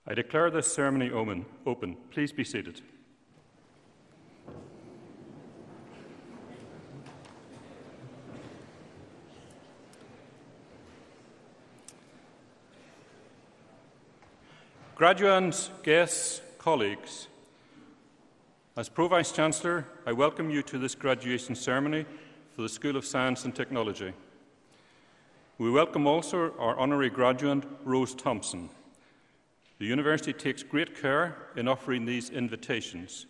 I declare this ceremony open. Please be seated. Graduands, guests, colleagues, as Pro-Vice-Chancellor, I welcome you to this graduation ceremony for the School of Science and Technology. We welcome also our honorary graduate, Rose Thompson. The University takes great care in offering these invitations,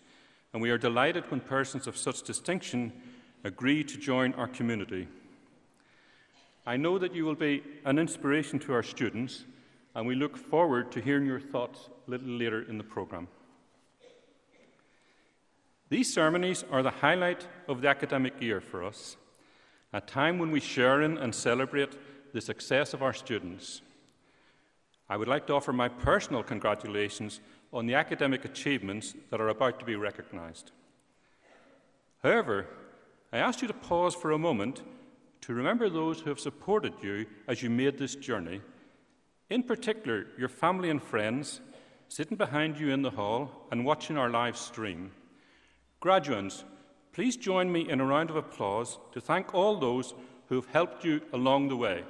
and we are delighted when persons of such distinction agree to join our community. I know that you will be an inspiration to our students, and we look forward to hearing your thoughts a little later in the programme. These ceremonies are the highlight of the academic year for us, a time when we share in and celebrate the success of our students. I would like to offer my personal congratulations on the academic achievements that are about to be recognised. However, I ask you to pause for a moment to remember those who have supported you as you made this journey, in particular your family and friends sitting behind you in the hall and watching our live stream. Graduands, please join me in a round of applause to thank all those who have helped you along the way.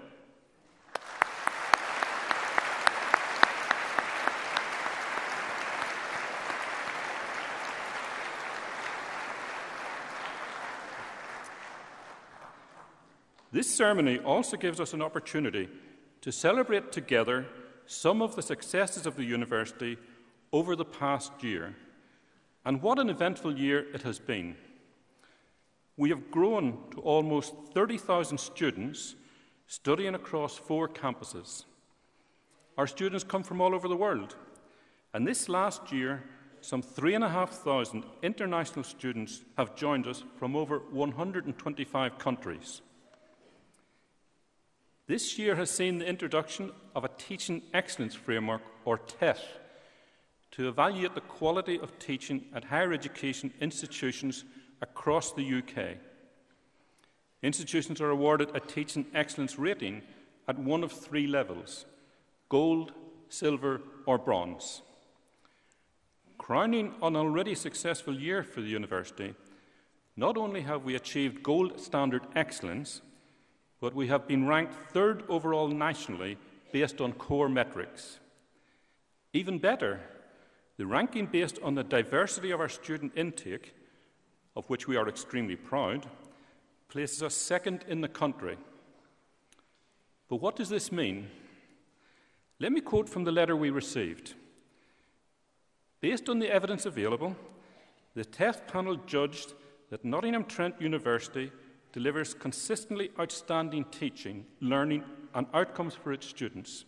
This ceremony also gives us an opportunity to celebrate together some of the successes of the University over the past year. And what an eventful year it has been. We have grown to almost 30,000 students studying across 4 campuses. Our students come from all over the world, and this last year, some 3,500 international students have joined us from over 125 countries. This year has seen the introduction of a Teaching Excellence Framework, or TEF, to evaluate the quality of teaching at higher education institutions across the UK. Institutions are awarded a Teaching Excellence rating at one of 3 levels: gold, silver, or bronze. Crowning an already successful year for the University, not only have we achieved gold standard excellence, but we have been ranked 3rd overall nationally based on core metrics. Even better, the ranking based on the diversity of our student intake, of which we are extremely proud, places us 2nd in the country. But what does this mean? Let me quote from the letter we received. Based on the evidence available, the TEF panel judged that Nottingham Trent University delivers consistently outstanding teaching, learning, and outcomes for its students.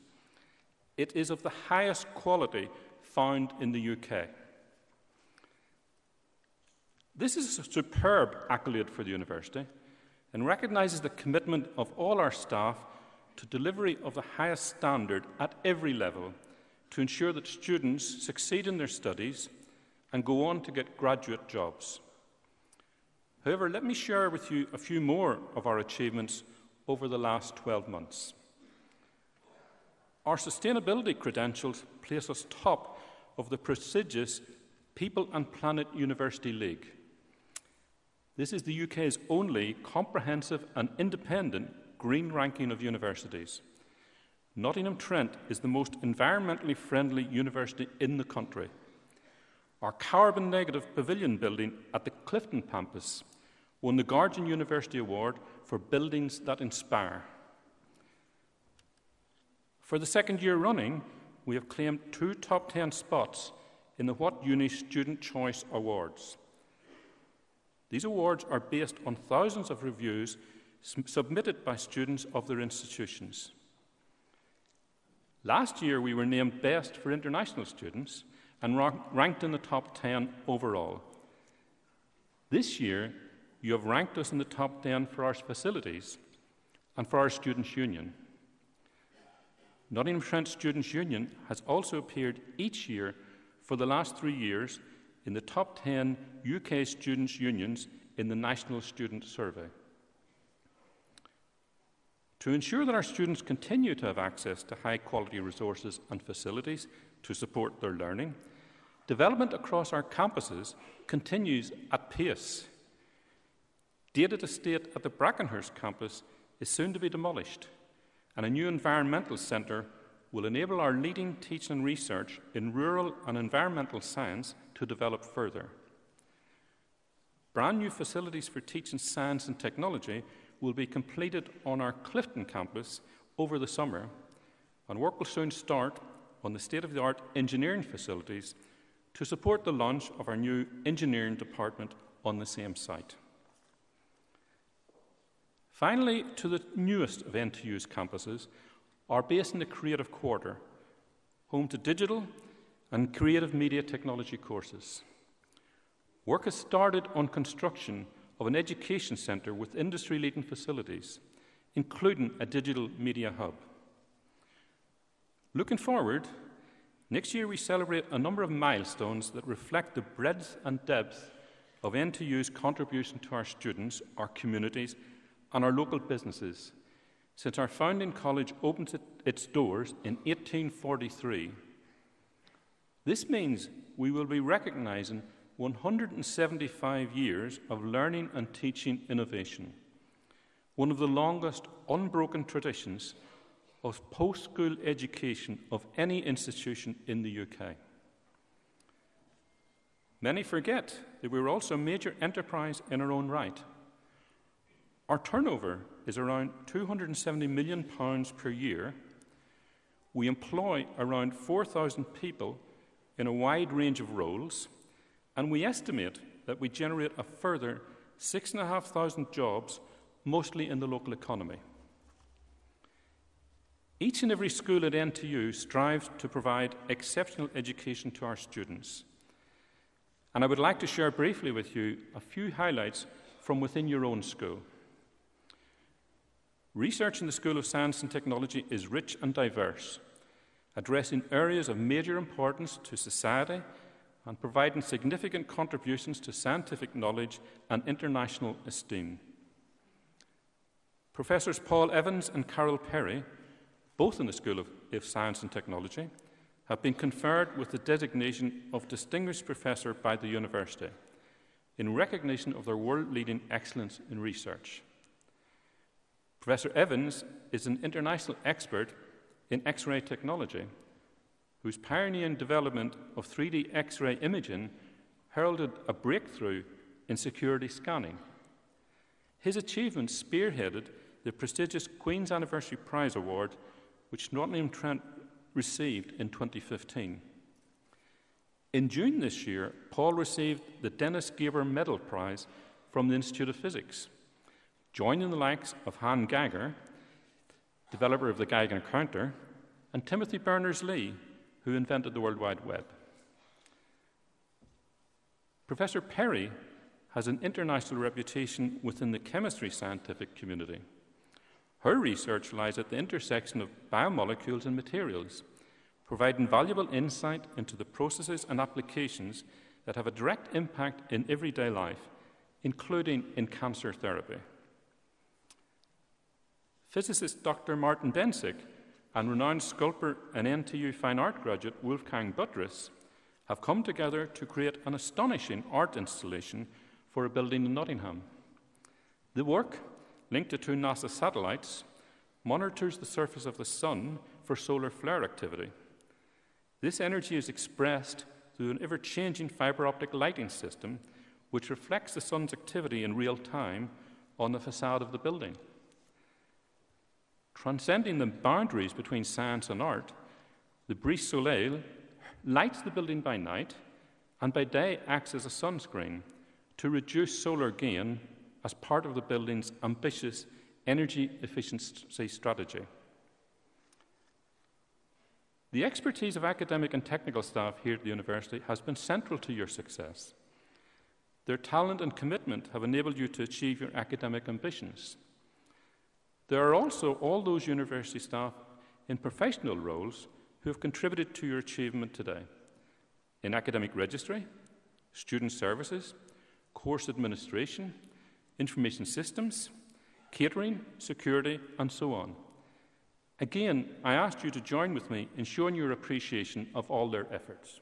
It is of the highest quality found in the UK. This is a superb accolade for the University and recognises the commitment of all our staff to delivery of the highest standard at every level to ensure that students succeed in their studies and go on to get graduate jobs. However, let me share with you a few more of our achievements over the last 12 months. Our sustainability credentials place us top of the prestigious People and Planet University League. This is the UK's only comprehensive and independent green ranking of universities. Nottingham Trent is the most environmentally friendly university in the country. Our carbon-negative pavilion building at the Clifton campus won the Guardian University Award for Buildings That Inspire. For the 2nd year running, we have claimed 2 top 10 spots in the What Uni Student Choice Awards. These awards are based on thousands of reviews submitted by students of their institutions. Last year, we were named Best for International Students and ranked in the top 10 overall. This year, you have ranked us in the top 10 for our facilities and for our Students' Union. Nottingham Trent Students' Union has also appeared each year for the last 3 years in the top 10 UK students' unions in the National Student Survey. To ensure that our students continue to have access to high-quality resources and facilities to support their learning, development across our campuses continues at pace. Data estate at the Brackenhurst campus is soon to be demolished, and a new environmental centre will enable our leading teaching and research in rural and environmental science to develop further. Brand new facilities for teaching science and technology will be completed on our Clifton campus over the summer, and work will soon start on the state-of-the-art engineering facilities to support the launch of our new engineering department on the same site. Finally, to the newest of NTU's campuses, are based in the Creative Quarter, home to digital and creative media technology courses. Work has started on construction of an education centre with industry-leading facilities, including a digital media hub. Looking forward, next year we celebrate a number of milestones that reflect the breadth and depth of NTU's contribution to our students, our communities, and our local businesses since our founding college opened its doors in 1843. This means we will be recognising 175 years of learning and teaching innovation, one of the longest unbroken traditions of post-school education of any institution in the UK. Many forget that we are also a major enterprise in our own right. Our turnover is around £270 million per year. We employ around 4,000 people in a wide range of roles, and we estimate that we generate a further 6,500 jobs, mostly in the local economy. Each and every school at NTU strives to provide exceptional education to our students. And I would like to share briefly with you a few highlights from within your own school. Research in the School of Science and Technology is rich and diverse, addressing areas of major importance to society and providing significant contributions to scientific knowledge and international esteem. Professors Paul Evans and Carol Perry, both in the School of Science and Technology, have been conferred with the designation of Distinguished Professor by the University in recognition of their world-leading excellence in research. Professor Evans is an international expert in X-ray technology, whose pioneering development of 3D X-ray imaging heralded a breakthrough in security scanning. His achievements spearheaded the prestigious Queen's Anniversary Prize Award, which Nottingham Trent received in 2015. In June this year, Paul received the Dennis Gaber Medal Prize from the Institute of Physics, joining the likes of Han Geiger, developer of the Geiger counter, and Timothy Berners-Lee, who invented the World Wide Web. Professor Perry has an international reputation within the chemistry scientific community. Her research lies at the intersection of biomolecules and materials, providing valuable insight into the processes and applications that have a direct impact in everyday life, including in cancer therapy. Physicist Dr. Martin Densick and renowned sculptor and NTU Fine Art graduate Wolfgang Buttress have come together to create an astonishing art installation for a building in Nottingham. The work, linked to 2 NASA satellites, monitors the surface of the Sun for solar flare activity. This energy is expressed through an ever-changing fibre optic lighting system which reflects the Sun's activity in real time on the facade of the building. Transcending the boundaries between science and art, the Brise Soleil lights the building by night and by day acts as a sunscreen to reduce solar gain as part of the building's ambitious energy efficiency strategy. The expertise of academic and technical staff here at the university has been central to your success. Their talent and commitment have enabled you to achieve your academic ambitions. There are also all those university staff in professional roles who have contributed to your achievement today in academic registry, student services, course administration, information systems, catering, security, and so on. Again, I ask you to join with me in showing your appreciation of all their efforts.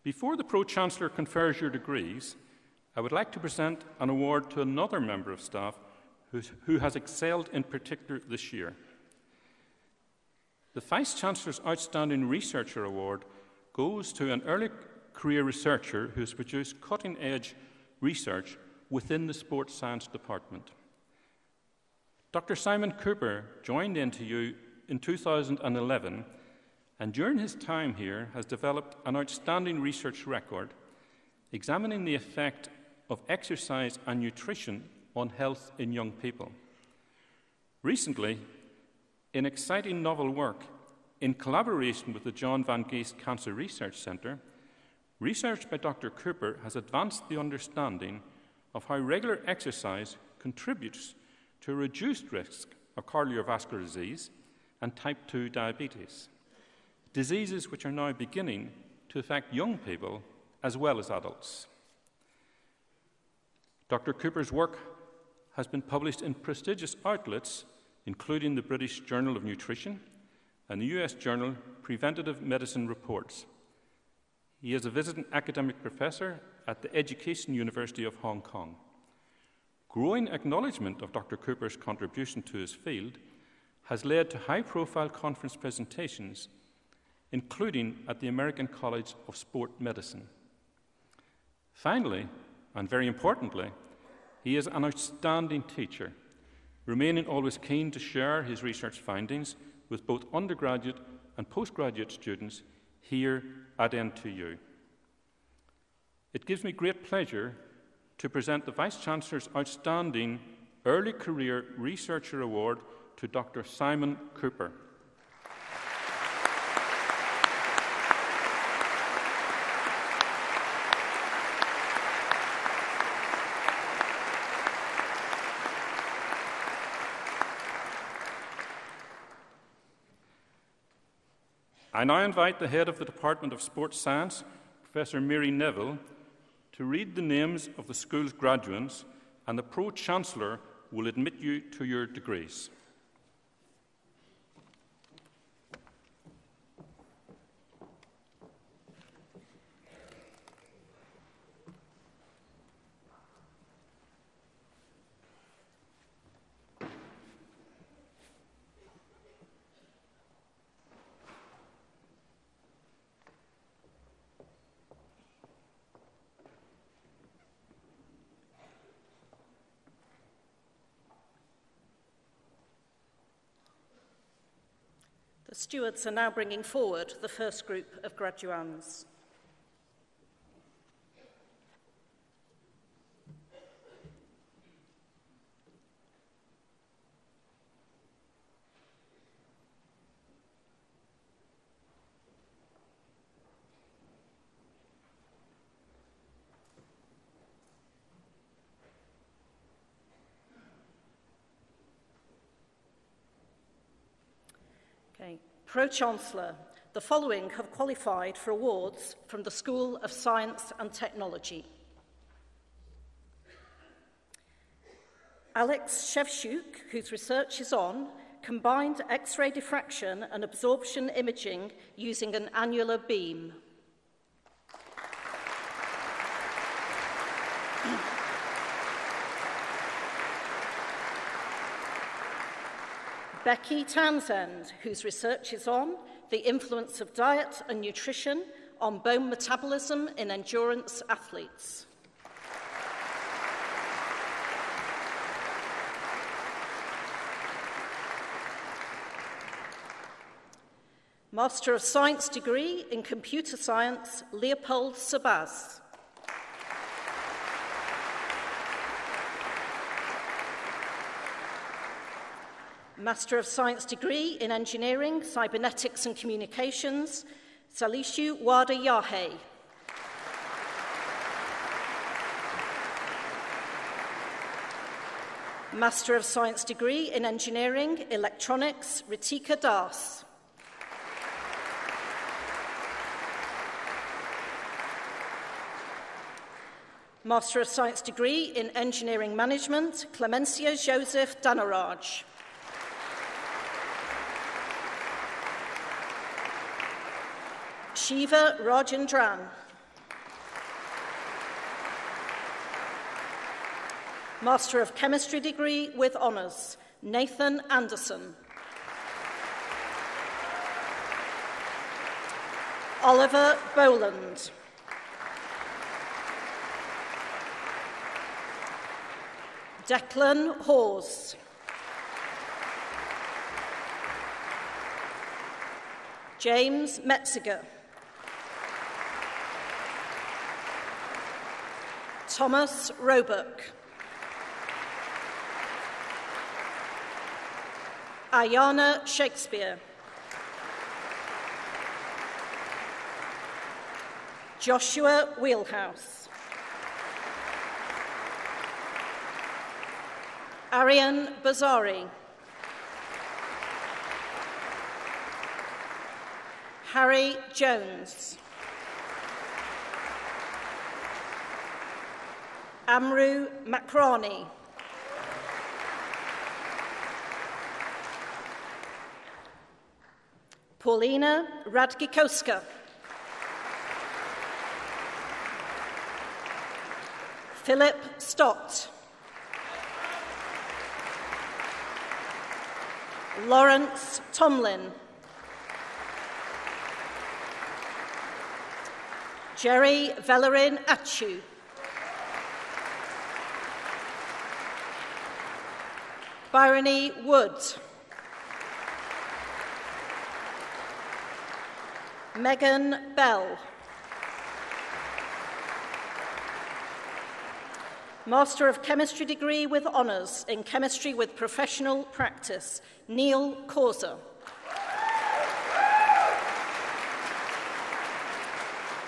Before the Pro-Chancellor confers your degrees, I would like to present an award to another member of staff who has excelled in particular this year. The Vice-Chancellor's Outstanding Researcher Award goes to an early career researcher who has produced cutting-edge research within the Sports Science Department. Dr. Simon Cooper joined NTU in 2011, and during his time here has developed an outstanding research record examining the effect of exercise and nutrition on health in young people. Recently, in exciting novel work, in collaboration with the John Van Geest Cancer Research Centre, research by Dr. Cooper has advanced the understanding of how regular exercise contributes to a reduced risk of cardiovascular disease and type 2 diabetes, diseases which are now beginning to affect young people as well as adults. Dr. Cooper's work has been published in prestigious outlets, including the British Journal of Nutrition and the US journal Preventative Medicine Reports. He is a visiting academic professor at the Education University of Hong Kong. Growing acknowledgement of Dr. Cooper's contribution to his field has led to high-profile conference presentations, including at the American College of Sport Medicine. Finally, and very importantly, he is an outstanding teacher, remaining always keen to share his research findings with both undergraduate and postgraduate students here at NTU. It gives me great pleasure to present the Vice-Chancellor's Outstanding Early Career Researcher Award to Dr. Simon Cooper. I now invite the head of the Department of Sports Science, Professor Mary Neville, to read the names of the school's graduates, and the Pro-Chancellor will admit you to your degrees. The stewards are now bringing forward the first group of graduands. Okay. Pro-Chancellor, the following have qualified for awards from the School of Science and Technology. Alex Shevchuk, whose research is on combined X-ray diffraction and absorption imaging using an annular beam. Becky Townsend, whose research is on the influence of diet and nutrition on bone metabolism in endurance athletes. Master of Science degree in Computer Science, Leopold Sabaz. Master of Science degree in Engineering, Cybernetics and Communications, Salishu Wada Yahe. Master of Science degree in Engineering, Electronics, Ritika Das. Master of Science degree in Engineering Management, Clemencia Joseph Danaraj. Shiva Rajendran. Master of Chemistry degree with honours, Nathan Anderson. Oliver Boland. Declan Hawes. James Metziger. Thomas Roebuck. Ayana Shakespeare. Joshua Wheelhouse. Arian Bazari. Harry Jones. Amru Makrani. Paulina Radgikowska. Philip Stott. Lawrence Tomlin. Jerry Velerin Achu. Byrony Wood. Megan Bell. Master of Chemistry degree with honours in Chemistry with Professional Practice, Neil Causer.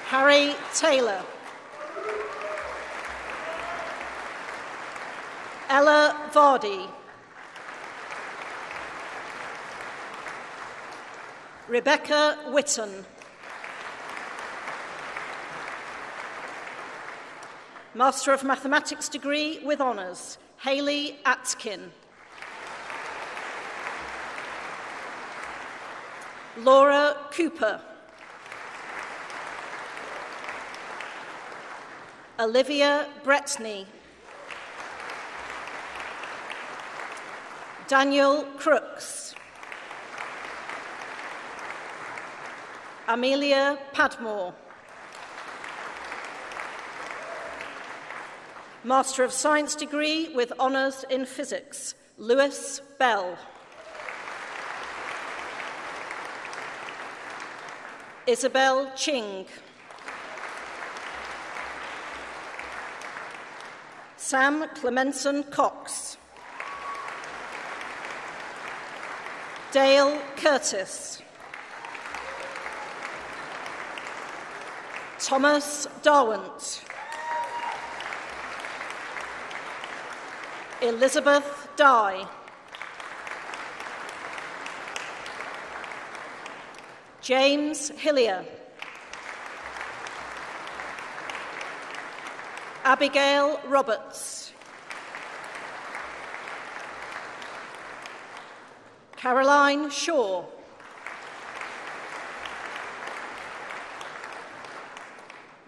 Harry Taylor. Ella Vardy. Rebecca Whitton. Master of Mathematics degree with honours, Hayley Atkin. Laura Cooper. Olivia Bretney. Daniel Crooks. Amelia Padmore. Master of Science degree with honours in Physics, Lewis Bell. Isabel Ching. Sam Clemenson Cox. Dale Curtis. Thomas Darwant. Elizabeth Dye. James Hillier. Abigail Roberts. Caroline Shaw.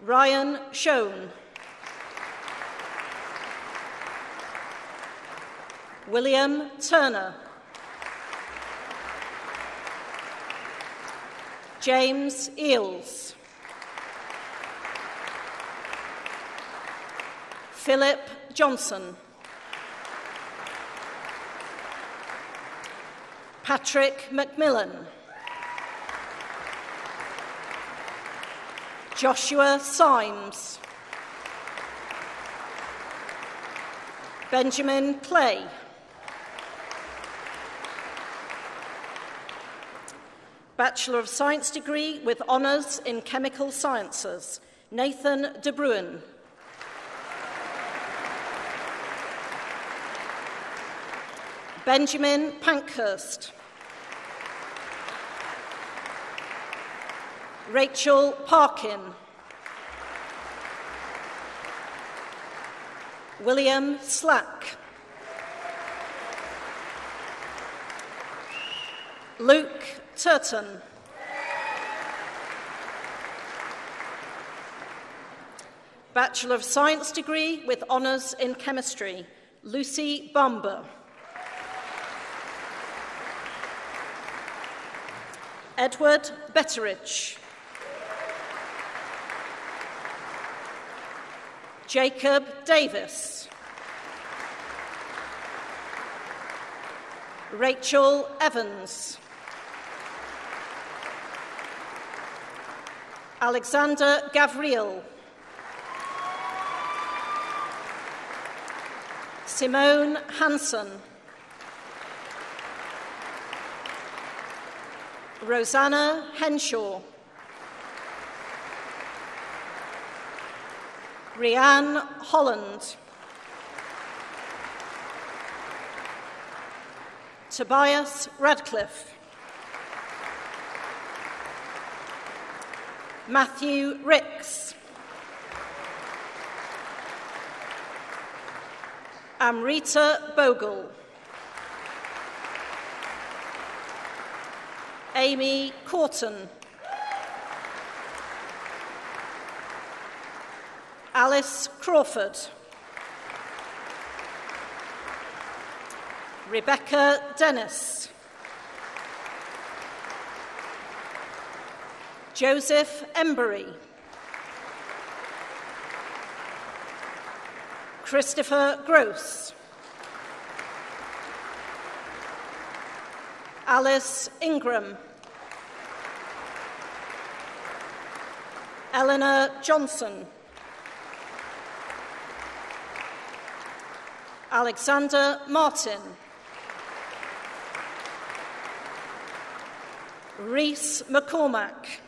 Ryan Schoen. William Turner. James Eels. Philip Johnson. Patrick Macmillan. Joshua Symes. Benjamin Clay. Bachelor of Science degree with honours in Chemical Sciences, Nathan De Bruin. Benjamin Pankhurst. Rachel Parkin. William Slack. Luke Turton. Bachelor of Science degree with honours in chemistry, Lucy Bomber. Edward Betteridge. Jacob Davis. Rachel Evans. Alexander Gavriel. Simone Hansen. Rosanna Henshaw. Rianne Holland. Tobias Radcliffe. Matthew Ricks. Amrita Bogle. Amy Corton. Alice Crawford. Rebecca Dennis. Joseph Embury. Christopher Gross. Alice Ingram. Eleanor Johnson. Alexander Martin. Rhys McCormack.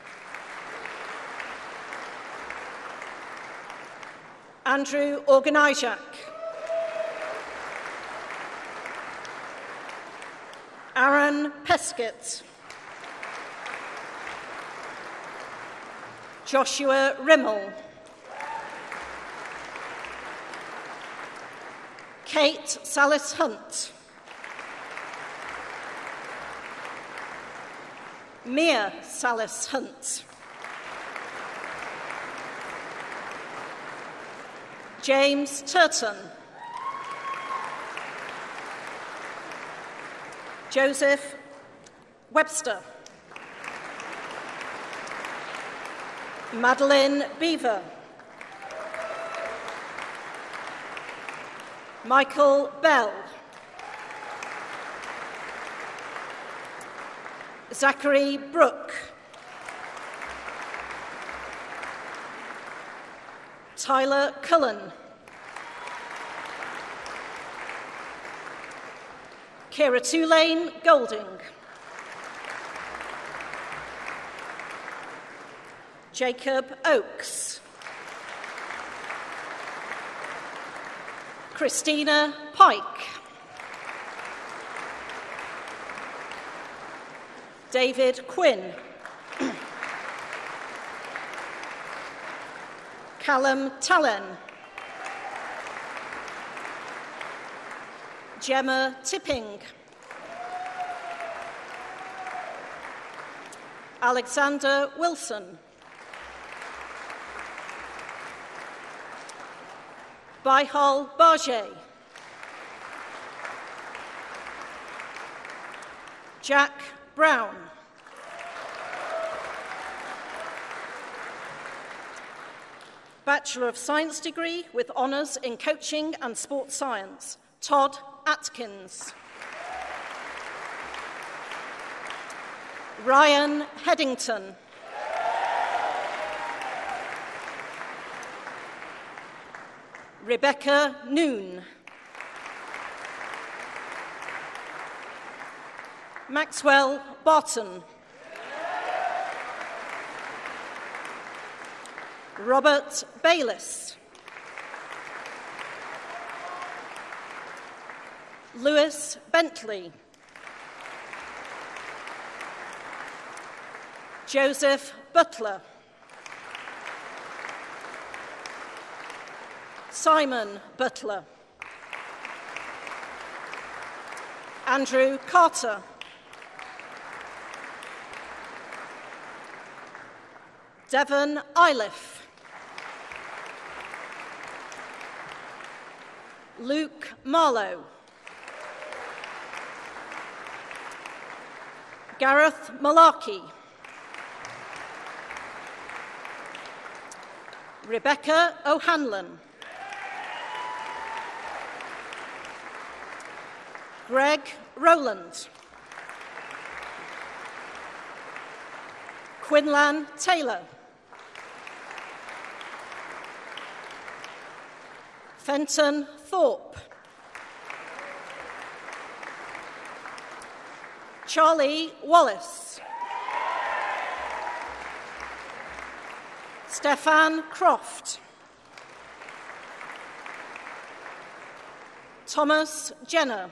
Andrew Organizak. Aaron Peskett. Joshua Rimmel. Kate Salis Hunt. Mia Salis Hunt. James Turton. Joseph Webster. Madeline Beaver. Michael Bell. Zachary Brooke. Tyler Cullen. Kira Tulane Golding. Jacob Oakes. Christina Pike. David Quinn. Callum Tallen. Gemma Tipping. Alexander Wilson. Bihal Barjay. Jack Brown. Bachelor of Science degree with honours in coaching and sports science, Todd Atkins. Ryan Headington. Rebecca Noon. Maxwell Barton. Robert Bayliss. Lewis Bentley. Joseph Butler. Simon Butler. Andrew Carter. Devon Iliff. Luke Marlowe. Gareth Malarkey. Rebecca O'Hanlon. Greg Rowland. Quinlan Taylor. Fenton Thorpe. Charlie Wallace. Stefan Croft. Thomas Jenner.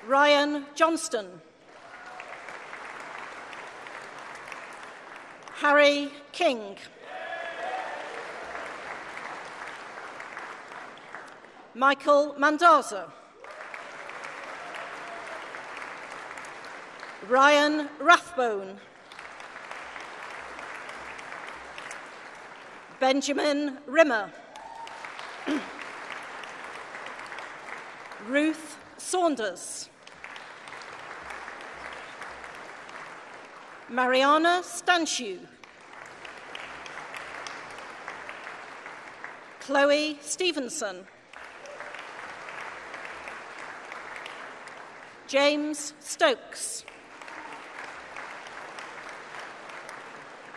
Ryan Johnston. Harry King. Michael Mandaza. Ryan Rathbone. Benjamin Rimmer. Ruth Saunders. Mariana Stanshew. Chloe Stevenson. James Stokes.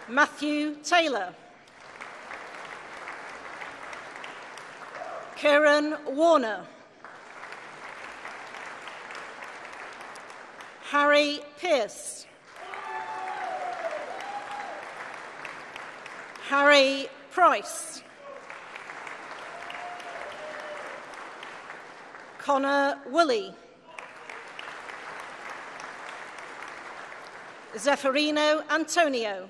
Matthew Taylor. Kieran Warner. Harry Pearce. Harry Price. Connor Woolley. Zeffirino Antonio.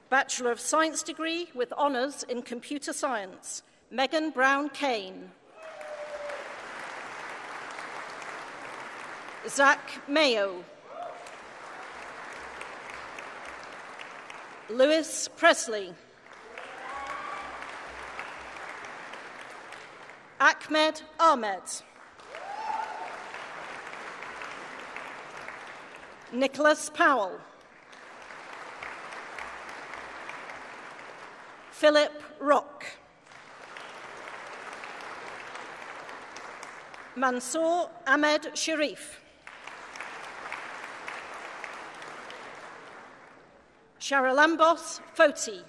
Bachelor of Science degree with honours in Computer Science, Megan Brown Kane. Zach Mayo. Lewis Presley. Ahmed Ahmed. Nicholas Powell. Philip Rock. Mansour Ahmed Sharif. Charalambos Foti.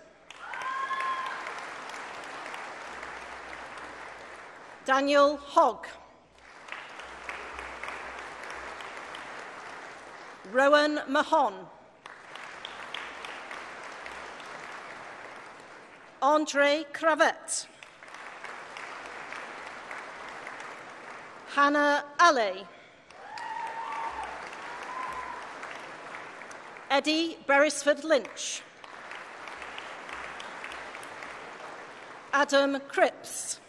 Daniel Hogg. Rowan Mahon. Andre Cravette. Hannah Alley. Eddie Beresford Lynch. Adam Cripps.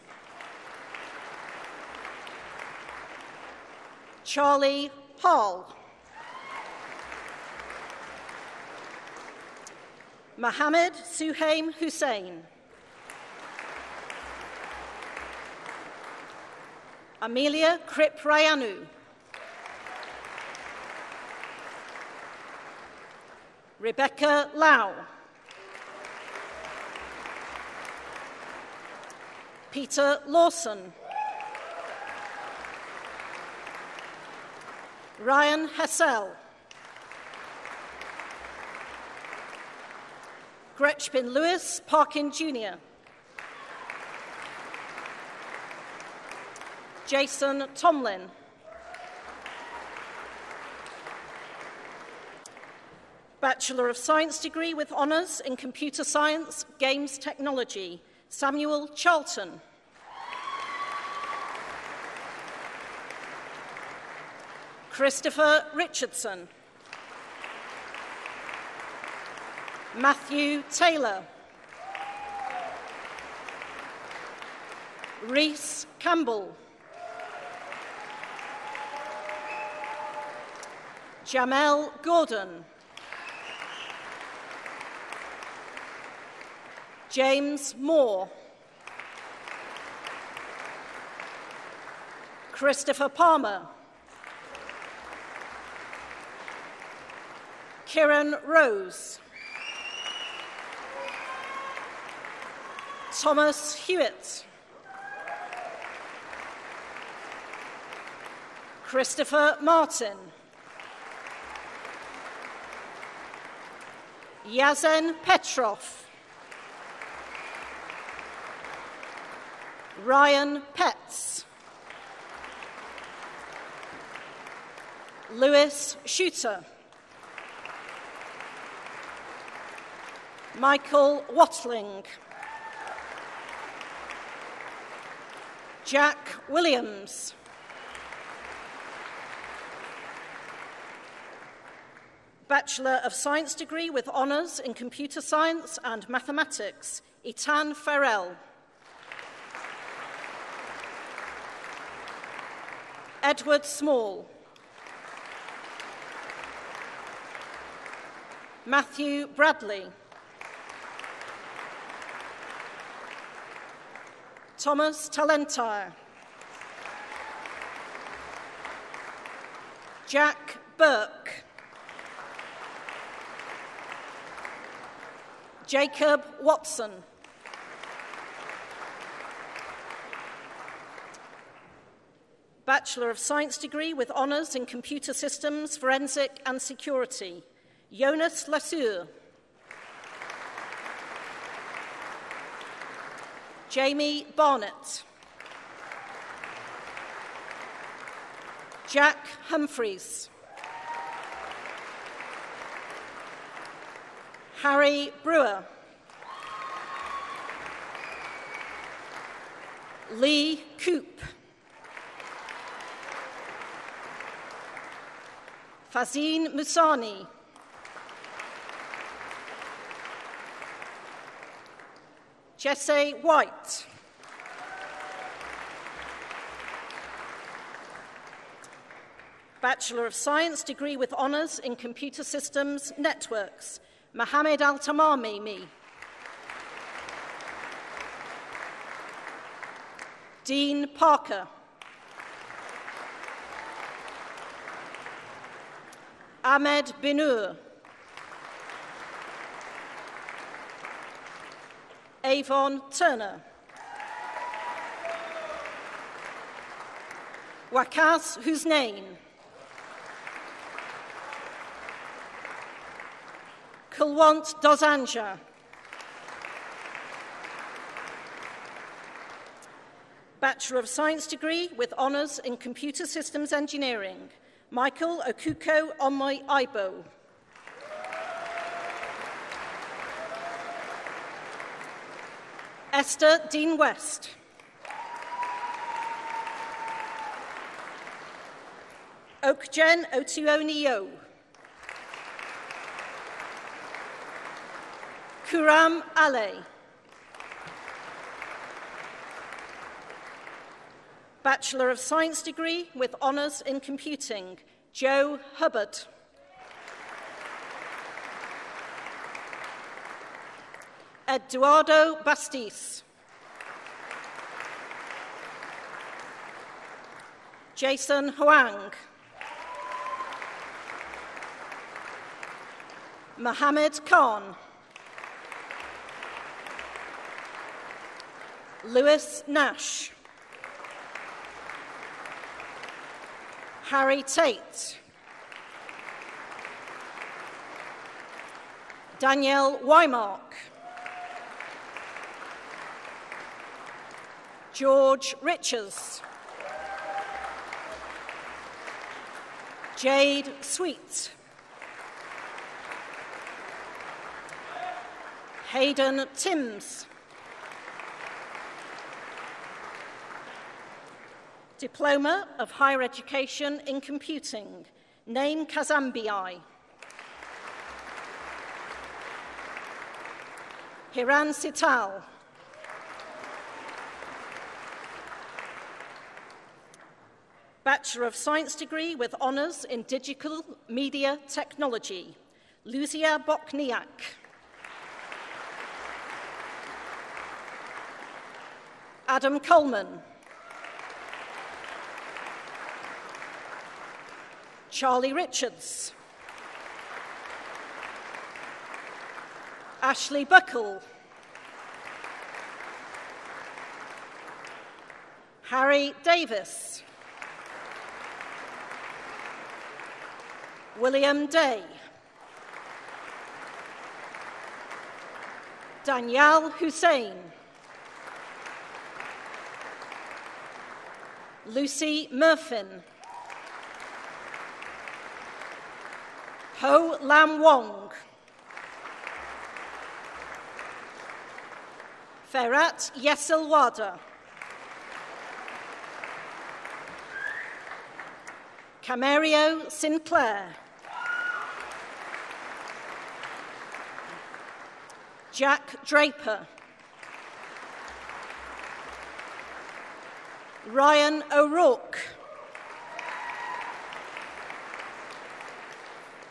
Charlie Hall. Mohammed Suhaim Hussein. Amelia Krip Rayanu. Rebecca Lau. Peter Lawson. Ryan Hessel. Gretchen Lewis Parkin Jr. Jason Tomlin. Bachelor of Science degree with honours in Computer Science, Games Technology, Samuel Charlton. Christopher Richardson. Matthew Taylor. Rhys Campbell. Jamel Gordon. James Moore. Christopher Palmer. Kieran Rose. Thomas Hewitt. Christopher Martin. Yazen Petrov. Ryan Petts. Lewis Shooter. Michael Watling. Jack Williams. Bachelor of Science degree with honours in Computer Science and Mathematics, Itan Farrell. Edward Small. Matthew Bradley. Thomas Talentire. Jack Burke. Jacob Watson. Bachelor of Science degree with honours in Computer Systems, Forensic and Security, Jonas Lasure. Jamie Barnett. Jack Humphreys. Harry Brewer. Lee Coop. Fazine Musani. Jesse White. Bachelor of Science degree with honours in Computer Systems Networks, Mohammed Al-Tamami. Dean Parker. Ahmed Binur. Avon Turner. Wakas Husnain. Kulwant Dozanja. Bachelor of Science degree with honours in Computer Systems Engineering, Michael Okuko Omoy Aibo. Esther Dean West. Okjen Otuonio. Kuram Ale. Bachelor of Science degree with honours in Computing, Joe Hubbard. Eduardo Bastis. Jason Huang. Mohammed Khan. Lewis Nash. Harry Tate. Danielle Wymark. George Richards. Jade Sweet. Hayden Timms. Diploma of Higher Education in Computing, Naim Kazambiai. Hiran Sital. Bachelor of Science degree with honours in Digital Media Technology, Luzia Bokniak. Adam Coleman. Charlie Richards. Ashley Buckle. Harry Davis. William Day. Danielle Hussein. Lucy Murfin. Ho Lam Wong. Ferhat Yesilwada. Camerio Sinclair. Jack Draper. Ryan O'Rourke.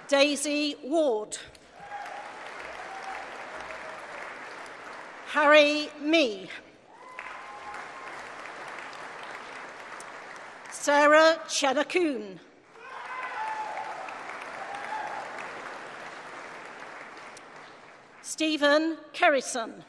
Daisy Ward. Harry Mee. Sarah Chenakoon. Stephen Kerrison.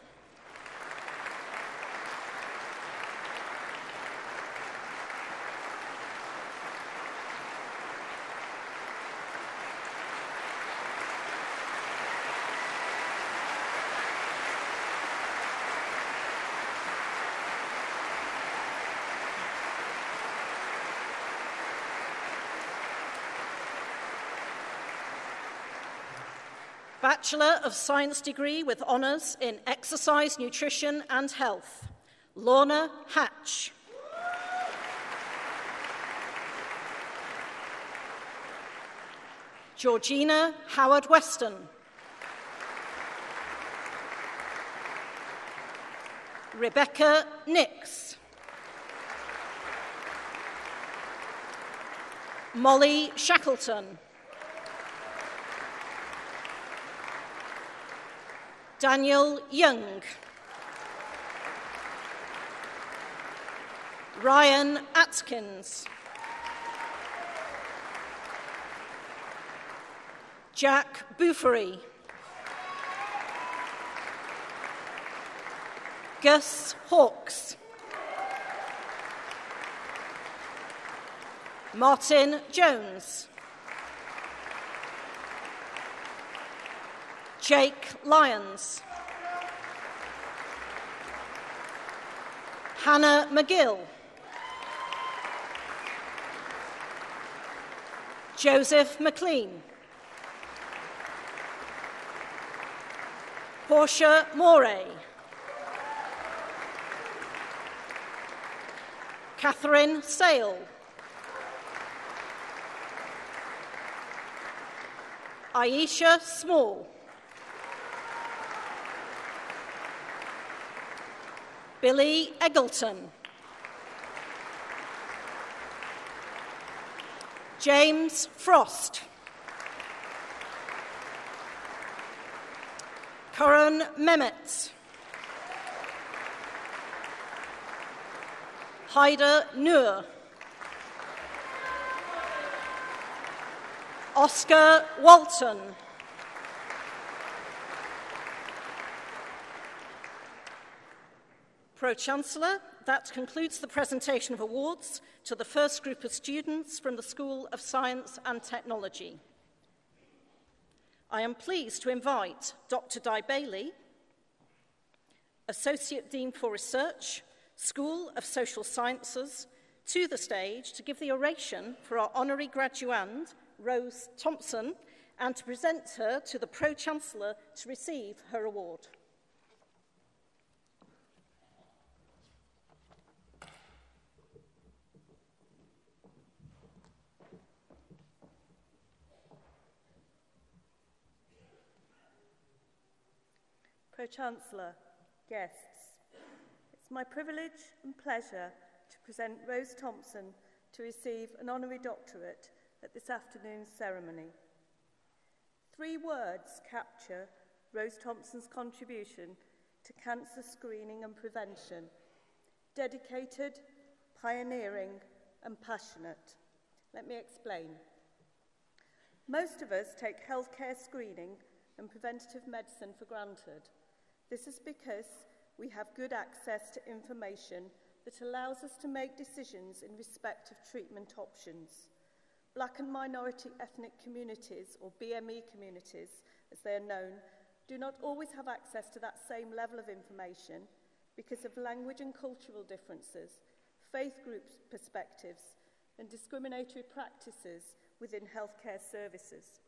Bachelor of Science degree with honours in Exercise, Nutrition and Health, Lorna Hatch. Georgina Howard-Weston. Rebecca Nix. Molly Shackleton. Daniel Young. Ryan Atkins. Jack Buffery. Gus Hawkes. Martin Jones. Jake Lyons. Hannah McGill. Joseph McLean. Portia Moray. Catherine Sale. Aisha Small. Billy Eggleton. James Frost. Karan Mehmet. Haida Noor. Oscar Walton. Pro-Chancellor, that concludes the presentation of awards to the first group of students from the School of Science and Technology. I am pleased to invite Dr. Di Bailey, Associate Dean for Research, School of Social Sciences, to the stage to give the oration for our honorary graduand, Rose Thompson, and to present her to the Pro-Chancellor to receive her award. Pro-Chancellor, guests, it's my privilege and pleasure to present Rose Thompson to receive an honorary doctorate at this afternoon's ceremony. 3 words capture Rose Thompson's contribution to cancer screening and prevention: dedicated, pioneering, and passionate. Let me explain. Most of us take healthcare screening and preventative medicine for granted. This is because we have good access to information that allows us to make decisions in respect of treatment options. Black and minority ethnic communities, or BME communities as they are known, do not always have access to that same level of information because of language and cultural differences, faith group perspectives, and discriminatory practices within healthcare services.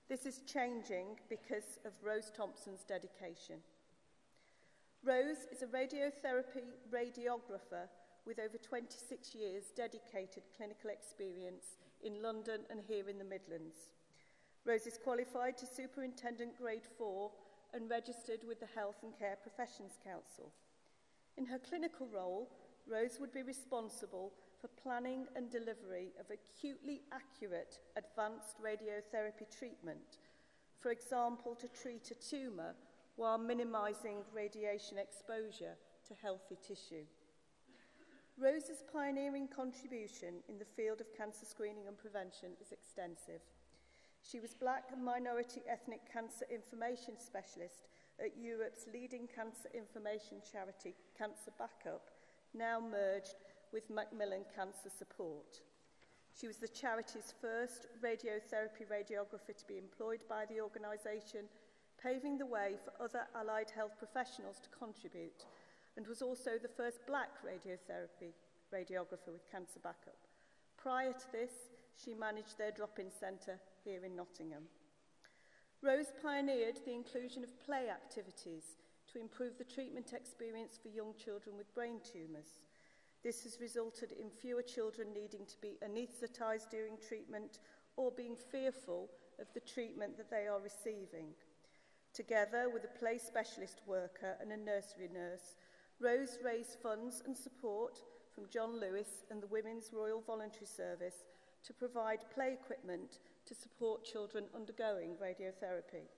This is changing because of Rose Thompson's dedication. Rose is a radiotherapy radiographer with over 26 years dedicated clinical experience in London and here in the Midlands. Rose is qualified to Superintendent Grade 4 and registered with the Health and Care Professions Council. In her clinical role, Rose would be responsible for planning and delivery of acutely accurate advanced radiotherapy treatment, for example, to treat a tumour while minimising radiation exposure to healthy tissue. Rose's pioneering contribution in the field of cancer screening and prevention is extensive. She was Black and minority ethnic cancer information specialist at Europe's leading cancer information charity, Cancer Backup, now merged with Macmillan Cancer Support. She was the charity's first radiotherapy radiographer to be employed by the organisation, paving the way for other allied health professionals to contribute, and was also the first Black radiotherapy radiographer with Cancer Backup. Prior to this, she managed their drop-in centre here in Nottingham. Rose pioneered the inclusion of play activities to improve the treatment experience for young children with brain tumours. This has resulted in fewer children needing to be anaesthetised during treatment or being fearful of the treatment that they are receiving. Together with a play specialist worker and a nursery nurse, Rose raised funds and support from John Lewis and the Women's Royal Voluntary Service to provide play equipment to support children undergoing radiotherapy.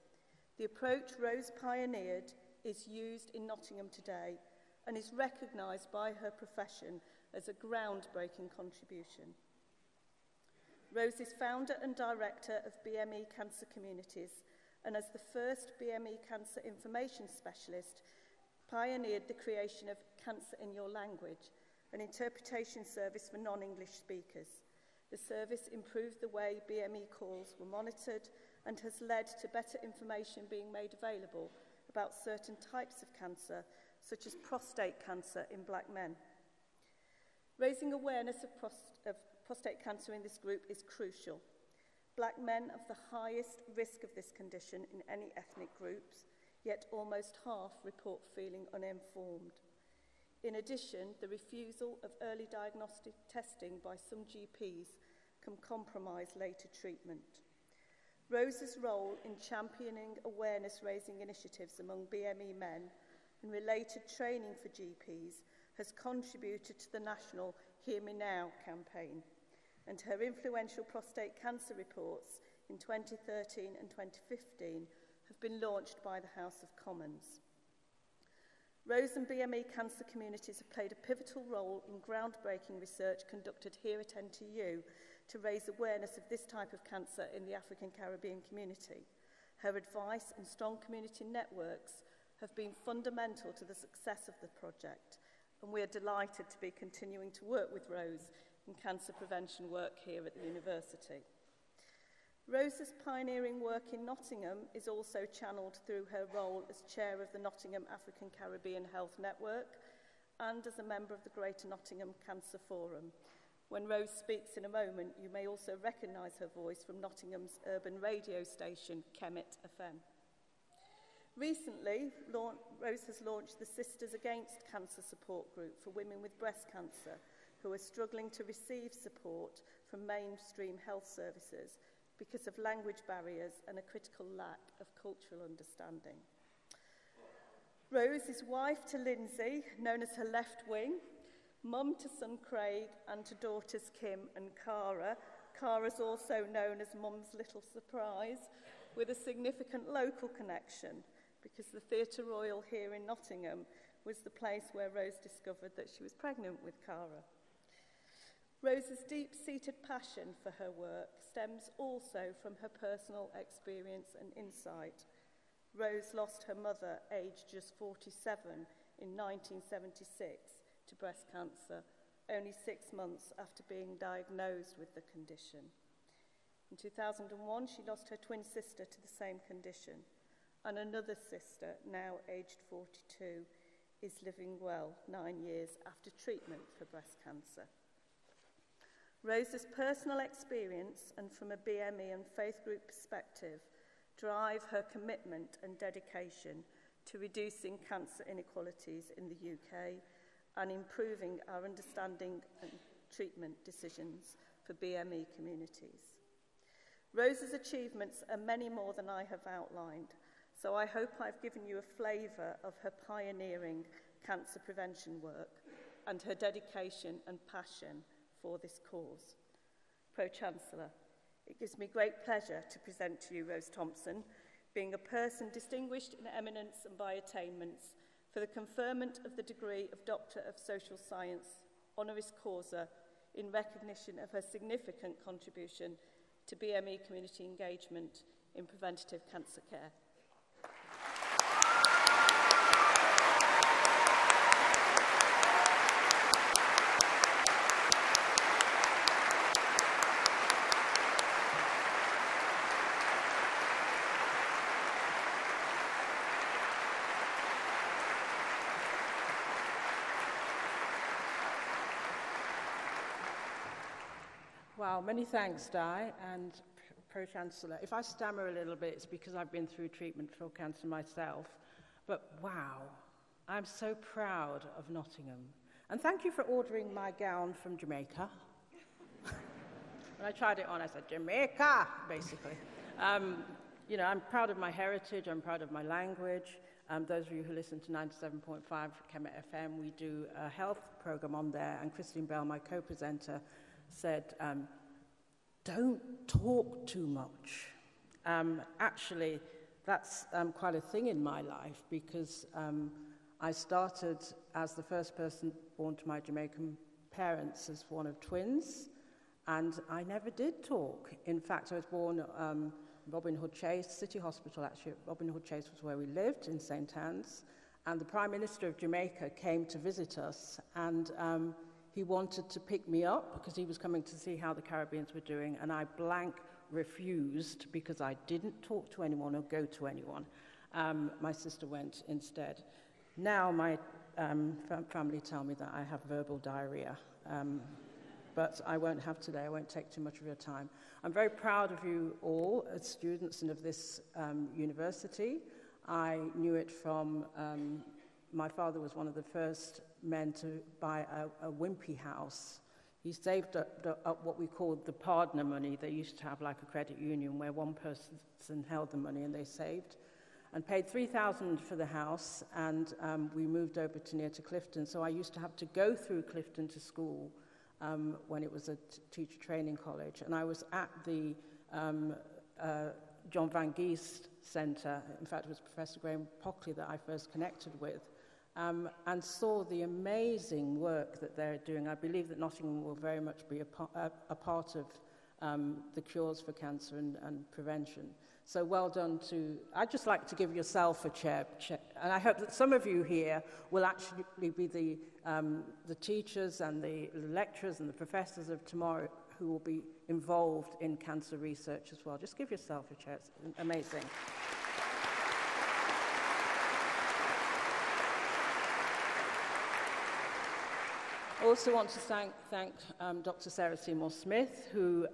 The approach Rose pioneered is used in Nottingham today and is recognised by her profession as a groundbreaking contribution. Rose is founder and director of BME Cancer Communities, and as the first BME cancer information specialist, pioneered the creation of Cancer in Your Language, an interpretation service for non-English speakers. The service improved the way BME calls were monitored and has led to better information being made available about certain types of cancer, such as prostate cancer in Black men. Raising awareness of prostate cancer in this group is crucial. Black men have the highest risk of this condition in any ethnic groups, yet almost half report feeling uninformed. In addition, the refusal of early diagnostic testing by some GPs can compromise later treatment. Rose's role in championing awareness-raising initiatives among BME men and related training for GPs has contributed to the national Hear Me Now campaign, and her influential prostate cancer reports in 2013 and 2015 have been launched by the House of Commons. Rose and BME Cancer Communities have played a pivotal role in groundbreaking research conducted here at NTU to raise awareness of this type of cancer in the African Caribbean community. Her advice and strong community networks have been fundamental to the success of the project, and we are delighted to be continuing to work with Rose in cancer prevention work here at the university. Rose's pioneering work in Nottingham is also channelled through her role as chair of the Nottingham African Caribbean Health Network and as a member of the Greater Nottingham Cancer Forum. When Rose speaks in a moment, you may also recognise her voice from Nottingham's urban radio station, Kemet FM. Recently, Rose has launched the Sisters Against Cancer support group for women with breast cancer who are struggling to receive support from mainstream health services because of language barriers and a critical lack of cultural understanding. Rose is wife to Lindsay, known as her left wing, mum to son Craig and to daughters Kim and Cara. Cara's also known as Mum's Little Surprise, with a significant local connection because the Theatre Royal here in Nottingham was the place where Rose discovered that she was pregnant with Cara. Rose's deep-seated passion for her work stems also from her personal experience and insight. Rose lost her mother, aged just 47, in 1976 to breast cancer, only 6 months after being diagnosed with the condition. In 2001, she lost her twin sister to the same condition, and another sister, now aged 42, is living well 9 years after treatment for breast cancer. Rose's personal experience and from a BME and faith group perspective drive her commitment and dedication to reducing cancer inequalities in the UK and improving our understanding and treatment decisions for BME communities. Rose's achievements are many more than I have outlined, so I hope I've given you a flavour of her pioneering cancer prevention work and her dedication and passion for this cause. Pro-Chancellor, it gives me great pleasure to present to you Rose Thompson, being a person distinguished in eminence and by attainments for the conferment of the degree of Doctor of Social Science, honoris causa, in recognition of her significant contribution to BME community engagement in preventative cancer care. Wow, many thanks, Di, and Pro-Chancellor. If I stammer a little bit, it's because I've been through treatment for cancer myself. But wow, I'm so proud of Nottingham. And thank you for ordering my gown from Jamaica. When I tried it on, I said, Jamaica, basically. You know, I'm proud of my heritage, I'm proud of my language. Those of you who listen to 97.5 Kemet FM, we do a health program on there, and Christine Bell, my co-presenter, said, don't talk too much. Actually, that's quite a thing in my life because I started as the first person born to my Jamaican parents as one of twins, and I never did talk. In fact, I was born Robin Hood Chase, City Hospital actually. Robin Hood Chase was where we lived in St. Anne's, and the Prime Minister of Jamaica came to visit us, and he wanted to pick me up because he was coming to see how the Caribbeans were doing, and I blank refused because I didn't talk to anyone or go to anyone. My sister went instead. Now my family tell me that I have verbal diarrhea, but I won't have today. I won't take too much of your time. I'm very proud of you all as students and of this university. I knew it from my father was one of the first men to buy a wimpy house. He saved up what we called the partner money. They used to have like a credit union where one person held the money and they saved, and paid $3,000 for the house, and we moved over to near to Clifton. So I used to have to go through Clifton to school when it was a teacher training college, and I was at the John Van Geest Centre. In fact, it was Professor Graham Pockley that I first connected with. And saw the amazing work that they're doing. I believe that Nottingham will very much be a part of the cures for cancer and prevention. So well done to, I'd just like to give yourself a chair. And I hope that some of you here will actually be the teachers and the lecturers and the professors of tomorrow who will be involved in cancer research as well. Just give yourself a chair. It's amazing. I also want to thank Dr. Sarah Seymour Smith, who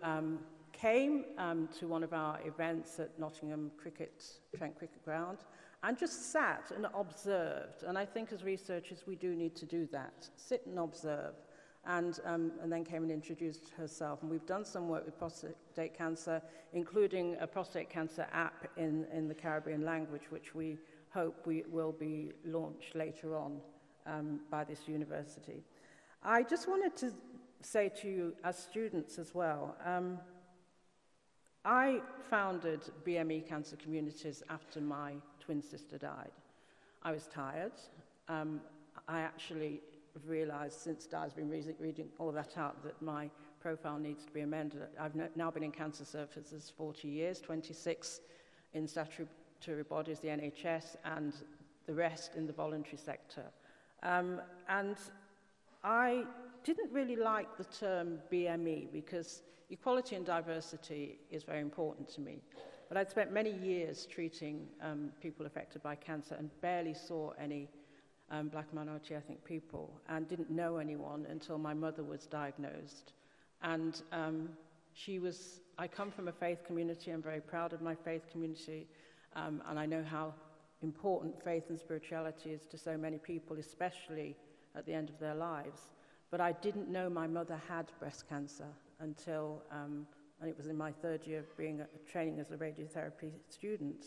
came to one of our events at Nottingham Trent Cricket Ground and just sat and observed. And I think as researchers we do need to do that, sit and observe. And then came and introduced herself. And we've done some work with prostate cancer, including a prostate cancer app in the Caribbean language, which we hope will be launched later on by this university. I just wanted to say to you as students as well, I founded BME Cancer Communities after my twin sister died. I was tired. I actually realized since Di's been reading all of that out that my profile needs to be amended. I've now been in cancer services 40 years, 26 in statutory bodies, the NHS, and the rest in the voluntary sector. And I didn't really like the term BME because equality and diversity is very important to me. But I'd spent many years treating people affected by cancer and barely saw any black minority ethnic people and didn't know anyone until my mother was diagnosed. And I come from a faith community. I'm very proud of my faith community. And I know how important faith and spirituality is to so many people, especially at the end of their lives. But I didn't know my mother had breast cancer until, and it was in my third year of training as a radiotherapy student.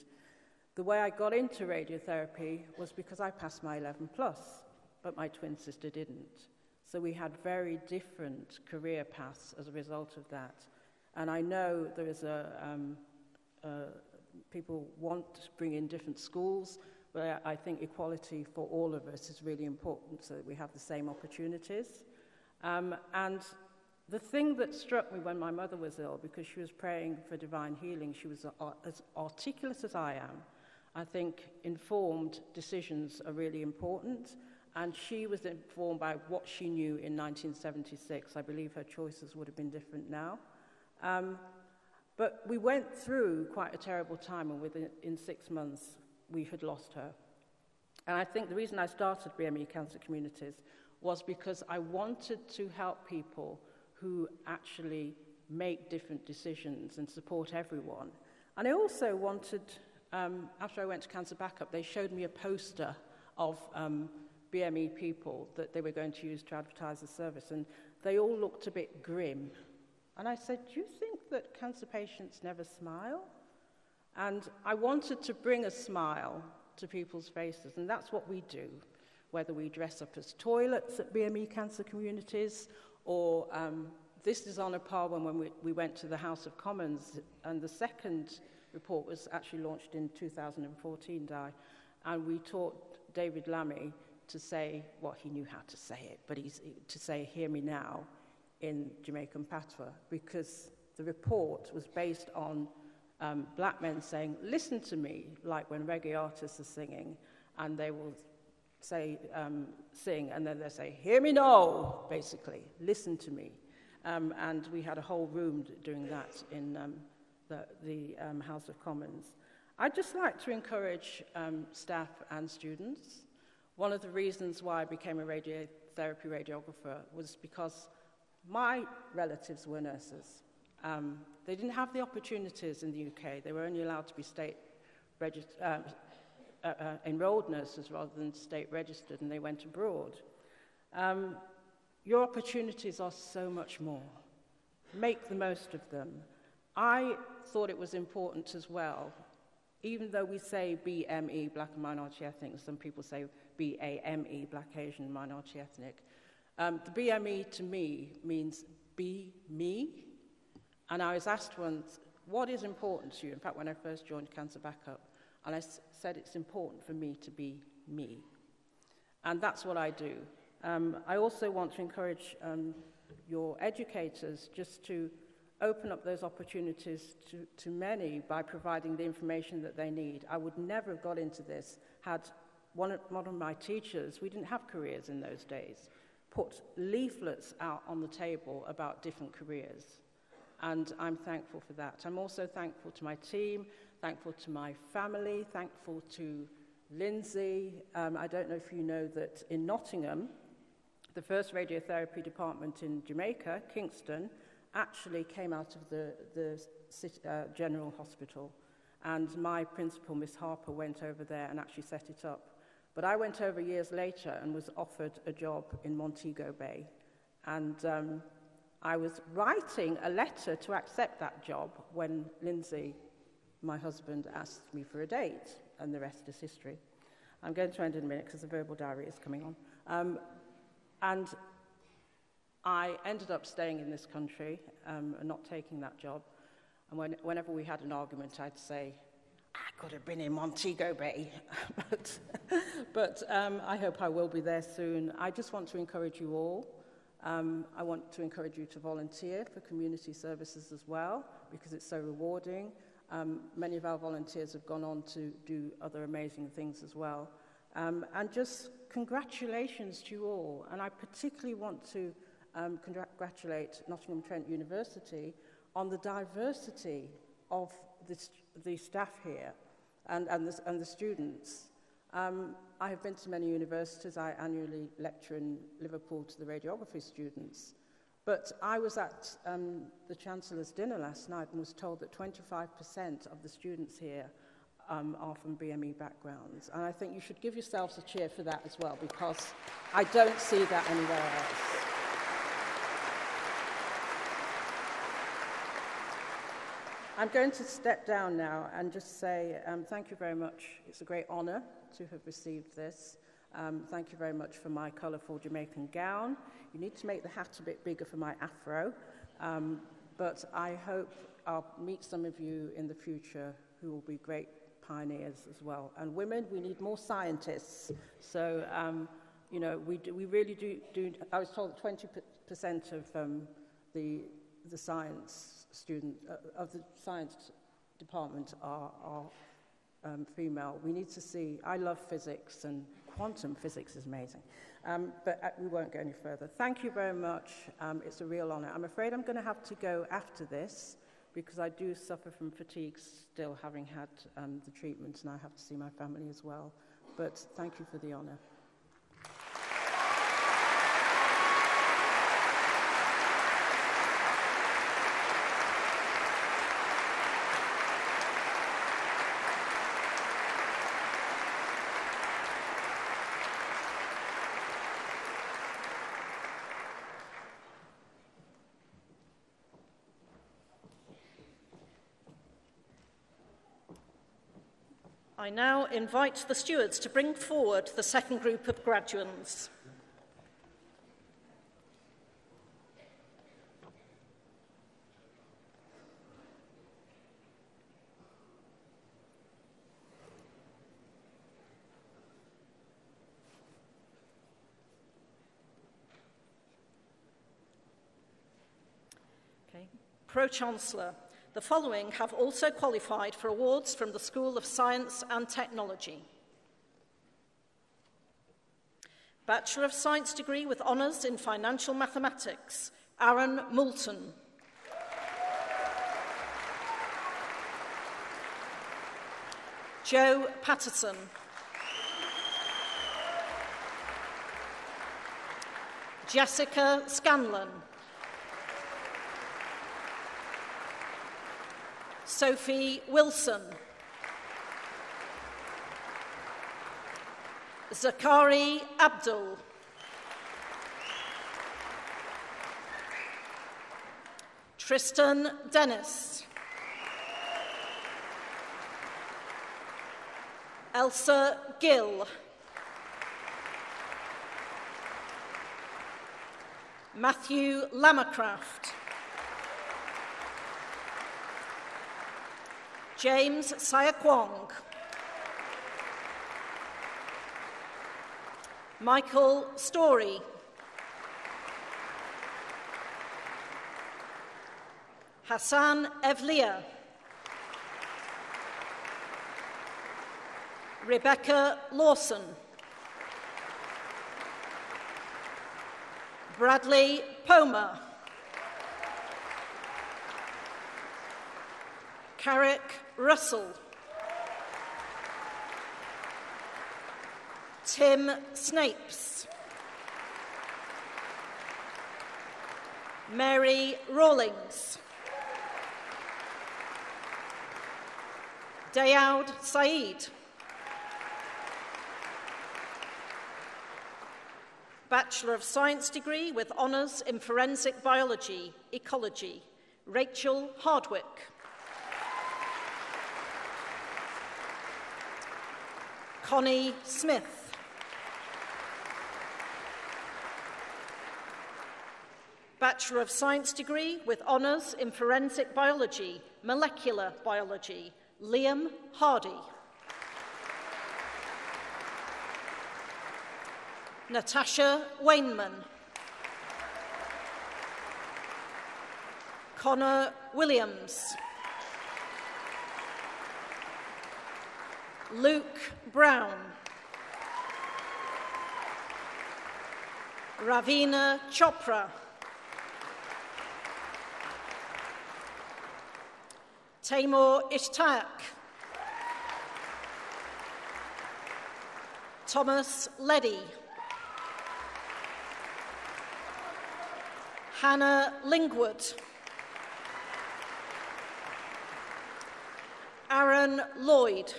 The way I got into radiotherapy was because I passed my 11+, but my twin sister didn't. So we had very different career paths as a result of that. And I know there is people want to bring in different schools, but I think equality for all of us is really important so that we have the same opportunities. And the thing that struck me when my mother was ill, because she was praying for divine healing, she was as articulate as I am. I think informed decisions are really important, and she was informed by what she knew in 1976. I believe her choices would have been different now. But we went through quite a terrible time, and within 6 months, we had lost her. And I think the reason I started BME Cancer Communities was because I wanted to help people who actually make different decisions and support everyone. And I also wanted, after I went to Cancer Backup, they showed me a poster of BME people that they were going to use to advertise the service, and they all looked a bit grim. And I said, do you think that cancer patients never smile? And I wanted to bring a smile to people's faces, and that's what we do, whether we dress up as toilets at BME Cancer Communities, or this is on a par when we went to the House of Commons, and the second report was actually launched in 2014, Di, and we taught David Lammy to say, well, he knew how to say it, but to say, hear me now, in Jamaican patois, because the report was based on black men saying, listen to me, like when reggae artists are singing, and they will say, sing, and then they say, hear me now, basically, listen to me. And we had a whole room doing that in the House of Commons. I'd just like to encourage staff and students. One of the reasons why I became a radiotherapy radiographer was because my relatives were nurses. They didn't have the opportunities in the UK. They were only allowed to be state enrolled nurses rather than state registered, and they went abroad. Your opportunities are so much more. Make the most of them. I thought it was important as well, even though we say BME, Black and Minority Ethnic, some people say BAME, Black, Asian, Minority Ethnic. The BME to me means be me. And I was asked once, what is important to you? In fact, when I first joined Cancer Backup, and I said it's important for me to be me. And that's what I do. I also want to encourage your educators just to open up those opportunities to many by providing the information that they need. I would never have got into this had one of my teachers, we didn't have careers in those days, put leaflets out on the table about different careers. And I'm thankful for that. I'm also thankful to my team, thankful to my family, thankful to Lindsay. I don't know if you know that in Nottingham, the first radiotherapy department in Jamaica, Kingston, actually came out of the General Hospital. And my principal, Miss Harper, went over there and actually set it up. But I went over years later and was offered a job in Montego Bay. And I was writing a letter to accept that job when Lindsay, my husband, asked me for a date, and the rest is history. I'm going to end in a minute because the verbal diary is coming on. And I ended up staying in this country and not taking that job. And whenever we had an argument, I'd say, I could have been in Montego Bay. but I hope I will be there soon. I just want to encourage you all. I want to encourage you to volunteer for community services as well, because it's so rewarding. Many of our volunteers have gone on to do other amazing things as well. And just congratulations to you all. And I particularly want to congratulate Nottingham Trent University on the diversity of the staff here and the students. I have been to many universities. I annually lecture in Liverpool to the radiography students. But I was at the Chancellor's dinner last night and was told that 25% of the students here are from BME backgrounds. And I think you should give yourselves a cheer for that as well, because I don't see that anywhere else. I'm going to step down now and just say thank you very much. It's a great honour to have received this. Thank you very much for my colourful Jamaican gown. You need to make the hat a bit bigger for my afro. But I hope I'll meet some of you in the future who will be great pioneers as well. And women, we need more scientists. So, you know, we really do. I was told that 20% of the science of the science department are female. We need to see. I love physics, and quantum physics is amazing. But we won't go any further. Thank you very much. It's a real honour. I'm afraid I'm going to have to go after this because I do suffer from fatigue still, having had the treatment, and I have to see my family as well. But thank you for the honour. I now invite the stewards to bring forward the second group of graduands. Okay. Pro-Chancellor, the following have also qualified for awards from the School of Science and Technology. Bachelor of Science degree with honours in Financial Mathematics, Aaron Moulton. Joe Patterson. Jessica Scanlon. Sophie Wilson. Zakari Abdul. Tristan Dennis. Elsa Gill. Matthew Lamacraft. James Sayakwong. Michael Story. Hassan Evliya. Rebecca Lawson. Bradley Poma. Carrick Russell. Tim Snapes. Mary Rawlings. Daoud Saeed. Bachelor of Science degree with honours in Forensic Biology, Ecology, Rachel Hardwick. Connie Smith. Bachelor of Science degree with honours in Forensic Biology, Molecular Biology, Liam Hardy. Natasha Wainman. Connor Williams. Luke Brown. Ravina Chopra. Taimur Ishtaq. Thomas Leddy. Hannah Lingwood. Aaron Lloyd.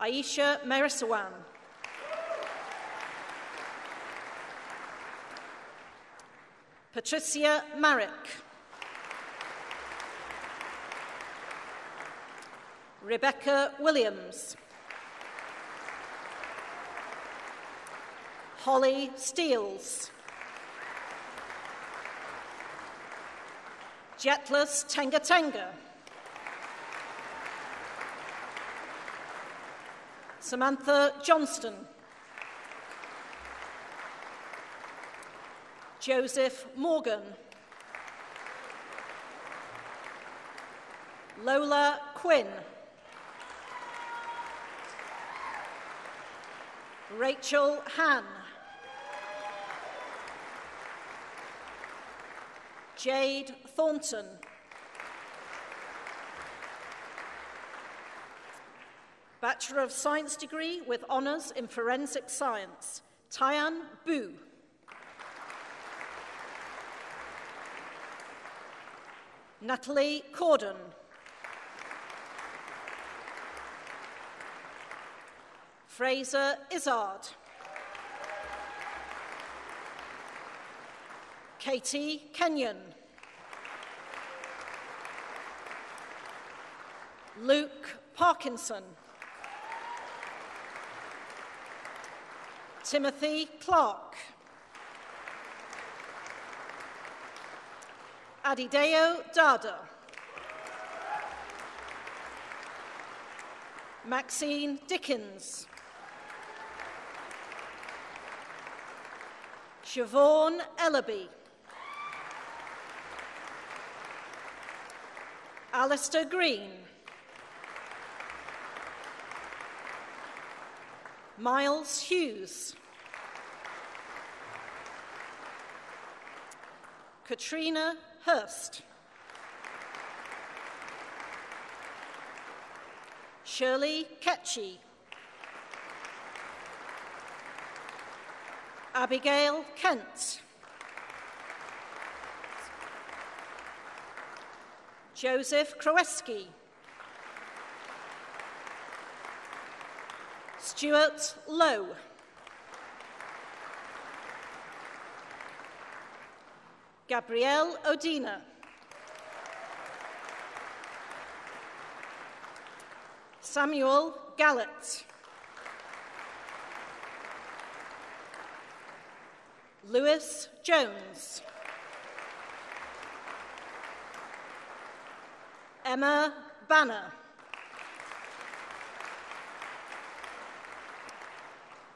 Aisha Merisawan. Patricia Marek. Rebecca Williams. Holly Steels. Jetlas Tenga Tenga. Samantha Johnston. Joseph Morgan. Lola Quinn. Rachel Han. Jade Thornton. Bachelor of Science degree with honours in Forensic Science, Tyan Bu. Natalie Corden. Fraser Izzard. Katie Kenyon. Luke Parkinson. Timothy Clark. Adideo Dada. Maxine Dickens. Siobhan Ellaby. Alistair Green. Miles Hughes. Katrina Hurst. Shirley Ketchy. Abigail Kent. Joseph Kroeski. Stuart Lowe. Gabrielle Odina. Samuel Gallett. Lewis Jones. Emma Banner.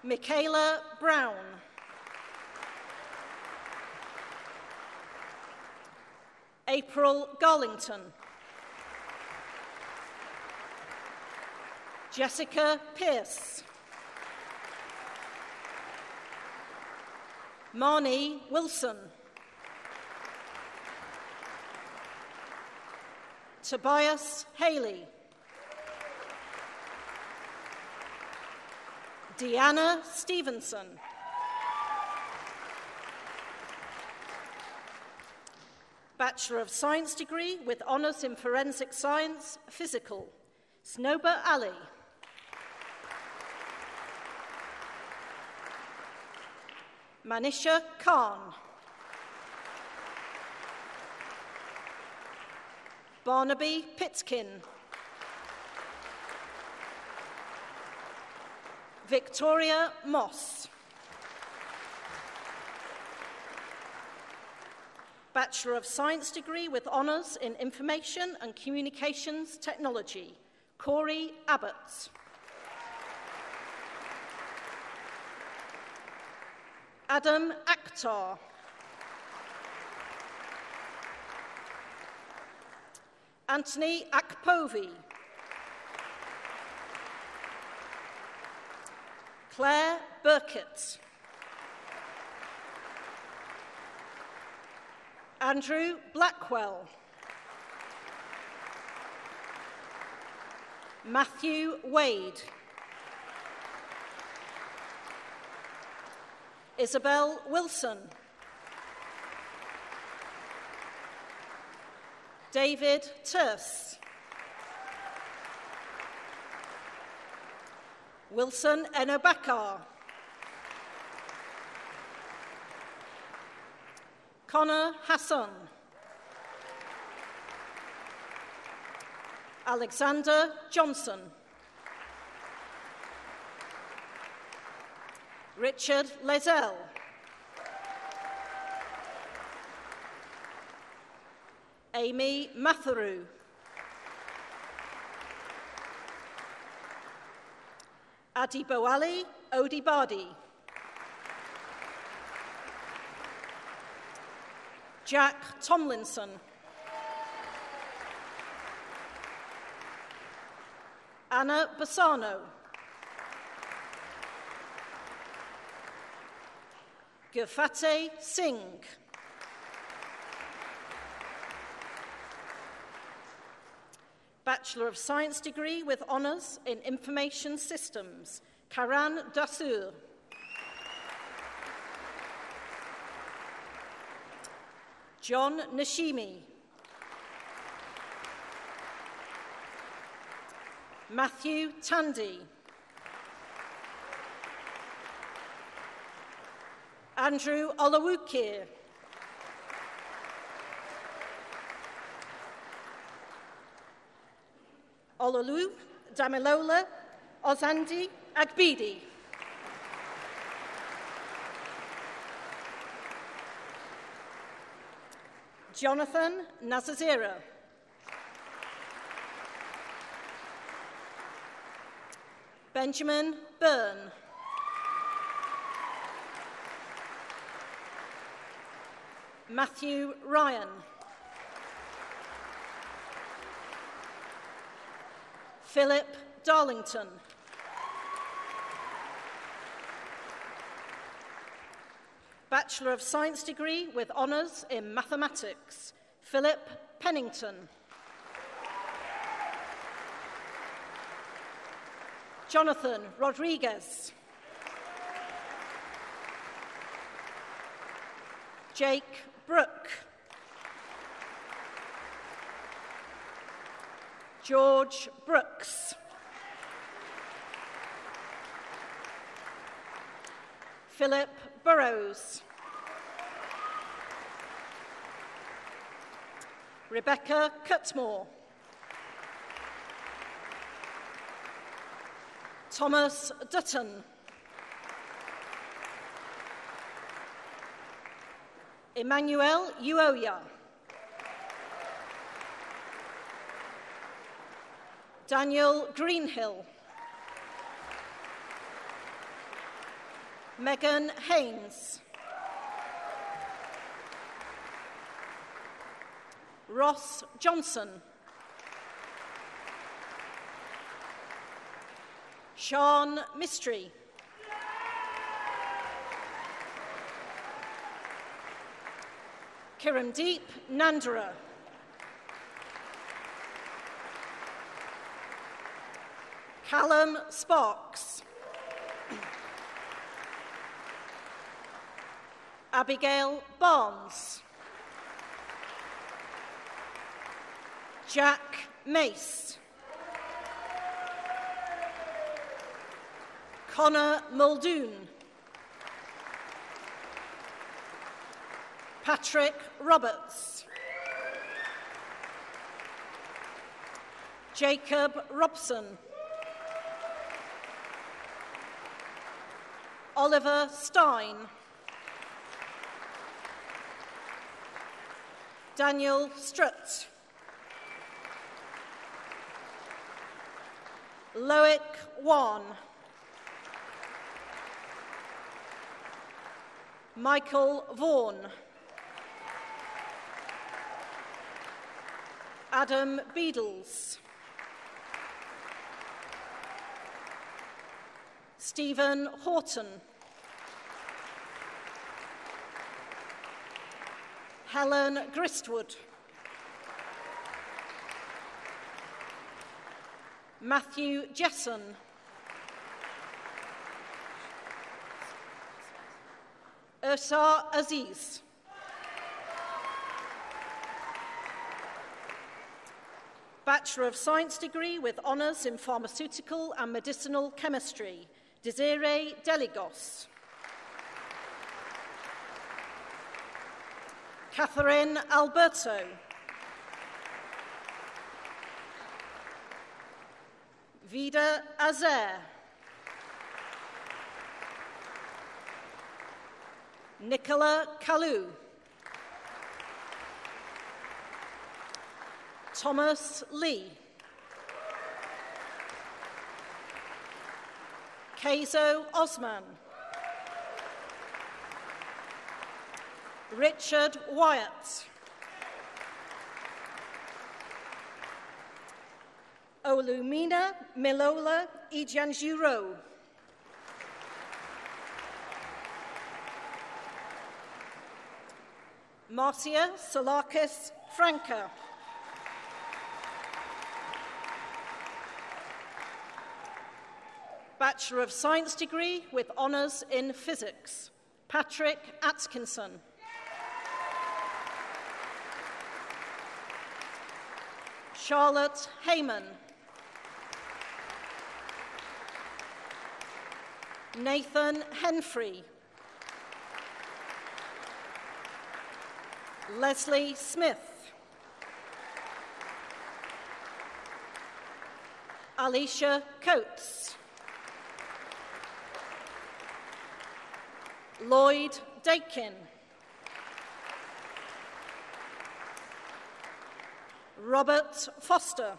Michaela Brown. April Garlington. Jessica Pierce. Marnie Wilson. Tobias Haley. Deanna Stevenson. Bachelor of Science degree with honours in Forensic Science, Physical, Snoba Ali. Manisha Khan. Barnaby Pitkin. Victoria Moss. Bachelor of Science degree with honours in Information and Communications Technology, Corey Abbott. Adam Akhtar. Anthony Akpovi. Claire Burkett. Andrew Blackwell. Matthew Wade. Isabel Wilson. David Terse. Wilson Enobakar. Connor Hassan. Alexander Johnson. Richard Lezelle. Amy Matheru. Adibowale Odibadi. Jack Tomlinson. Anna Bassano. Gurfateh Singh. Bachelor of Science degree with honours in Information Systems, Karan Dasur. John Nishimi. Matthew Tandy. Andrew Olawukir. Ololu Damilola Ozandi Agbidi. Jonathan Nazazira. Benjamin Byrne. Matthew Ryan. Philip Darlington. Bachelor of Science degree with honours in Mathematics, Philip Pennington. Jonathan Rodriguez. Jake Brooke. George Brooks. Philip Burrows. Rebecca Cutmore. Thomas Dutton. Emmanuel Uoya. Daniel Greenhill. Megan Haynes. Ross Johnson. Sean Mistry. Kirandeep Nandara. Callum Sparks. Abigail Barnes. Jack Mace. Connor Muldoon. Patrick Roberts. Jacob Robson. Oliver Stein. Daniel Strutt. Loic Wan. Michael Vaughan. Adam Beadles. Stephen Horton. Helen Gristwood. Matthew Jesson. Ursar Aziz. Bachelor of Science degree with honours in Pharmaceutical and Medicinal Chemistry, Desiree Deligos. Catherine Alberto. Vida Azer. Nicola Kalu. Thomas Lee. Keizo Osman. Richard Wyatt. Olumina Milola Ijanjuro. Marcia Salakis Franca. Bachelor of Science degree with honours in Physics, Patrick Atkinson. Charlotte Heyman. Nathan Henfrey. Leslie Smith. Alicia Coates. Lloyd Dakin. Robert Foster.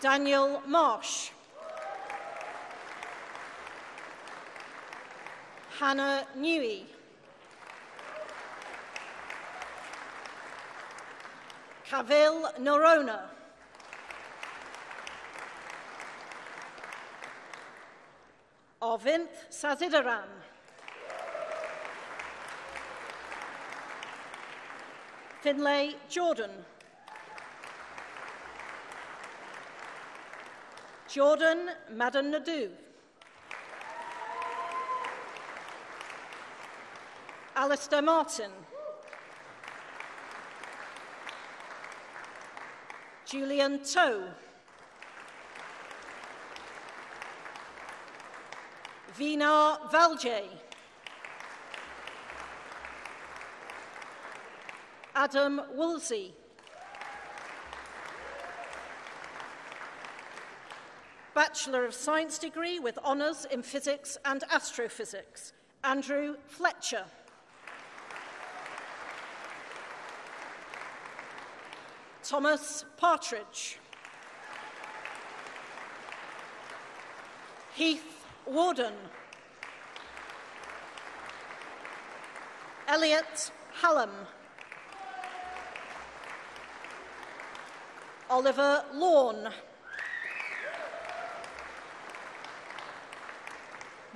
Daniel Marsh. Hannah Newey. Kavil Norona. Arvinth Sazidaran. Finlay Jordan. Jordan Madan Nadu. Alistair Martin. Julian Toe. Vinar Valje. Adam Woolsey. Bachelor of Science degree with honours in Physics and Astrophysics, Andrew Fletcher. Thomas Partridge. Heath Warden. Elliot Hallam. Oliver Lorne.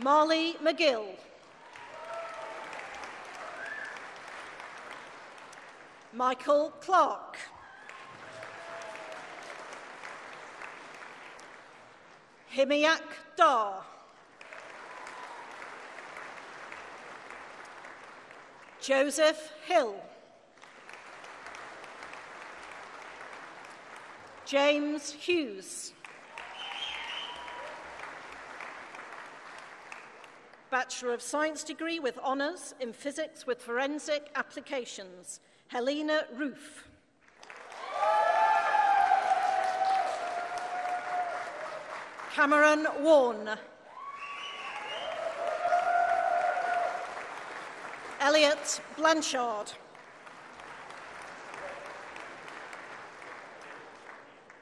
Marley McGill. Michael Clark. Himiyak Dar. Joseph Hill. James Hughes. Bachelor of Science degree with honours in Physics with Forensic Applications, Helena Roof. Cameron Warne. Elliot Blanchard.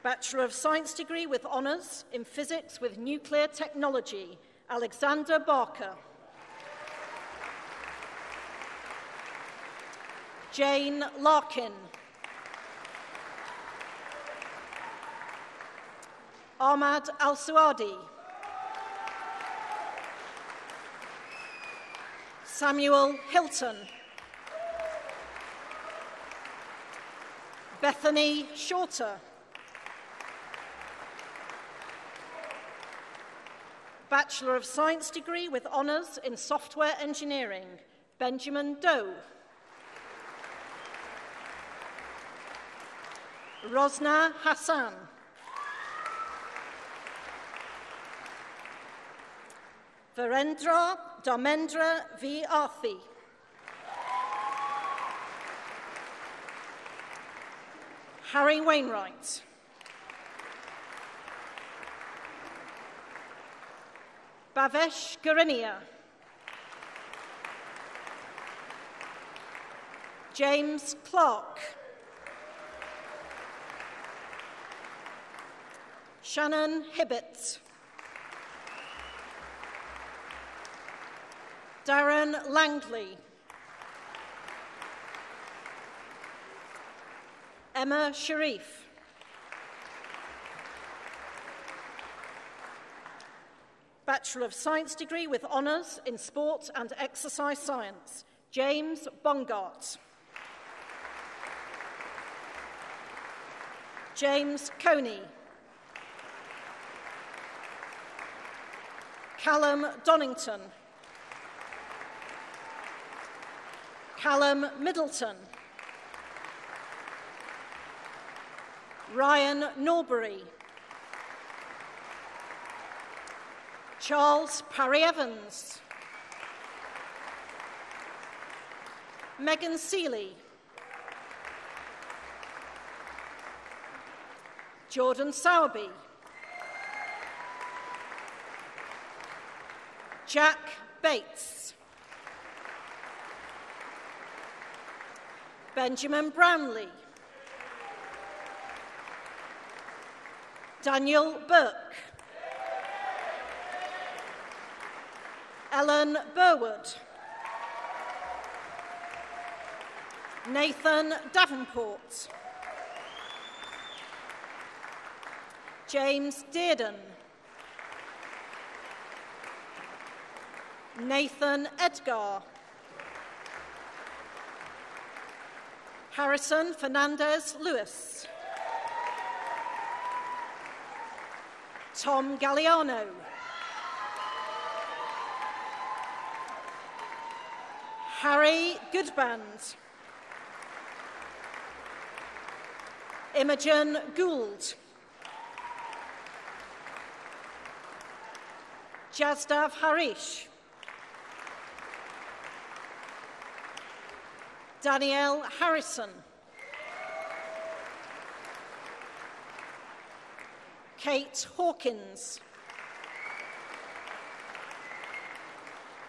Bachelor of Science degree with honours in physics with nuclear technology, Alexander Barker. Jane Larkin. Ahmad Al-Suadi. Samuel Hilton. Bethany Shorter. Bachelor of Science degree with honours in software engineering, Benjamin Doe. Rosna Hassan. Virendra Dharmendra V. Arthi. Harry Wainwright. Bhavesh Garinia. James Clark. Shannon Hibbett. Darren Langley. Emma Sharif. Bachelor of Science degree with honours in sport and exercise science, James Bongart. James Coney. Callum Donington. Callum Middleton. Ryan Norbury. Charles Parry-Evans. Megan Seeley. Jordan Sowerby. Jack Bates. Benjamin Brownlee. Daniel Burke. Ellen Burwood. Nathan Davenport. James Dearden. Nathan Edgar. Harrison Fernandez Lewis. Tom Galliano. Harry Goodband. Imogen Gould. Jazdav Harish. Danielle Harrison. Kate Hawkins.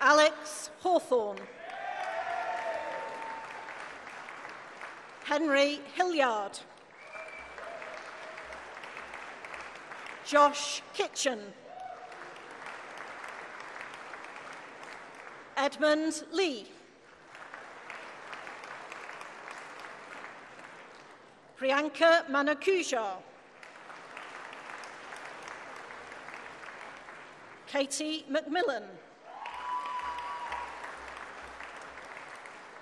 Alex Hawthorne. Henry Hilliard. Josh Kitchen. Edmund Lee. Priyanka Manakuja. Katie McMillan.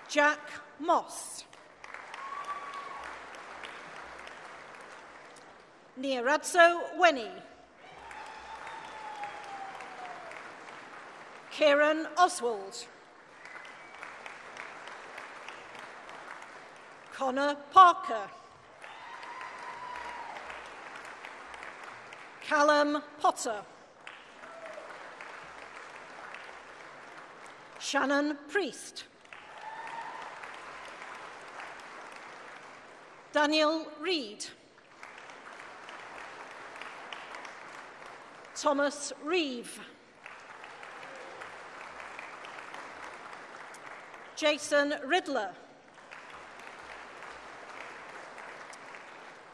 Jack Moss. Niaradzo Weni. Kieran Oswald. Connor Parker. Callum Potter. Shannon Priest. Daniel Reed. Thomas Reeve. Jason Riddler.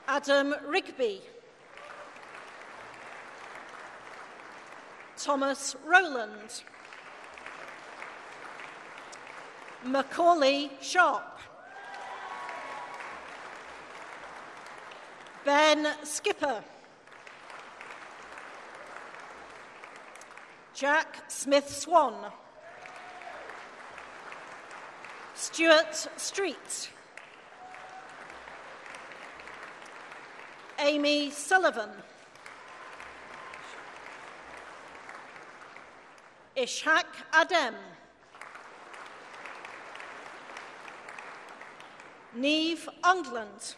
Adam Rigby. Thomas Rowland. Macaulay Sharp. Ben Skipper. Jack Smith-Swan. Stuart Street. Amy Sullivan. Ishak Adem. Neve Ongland.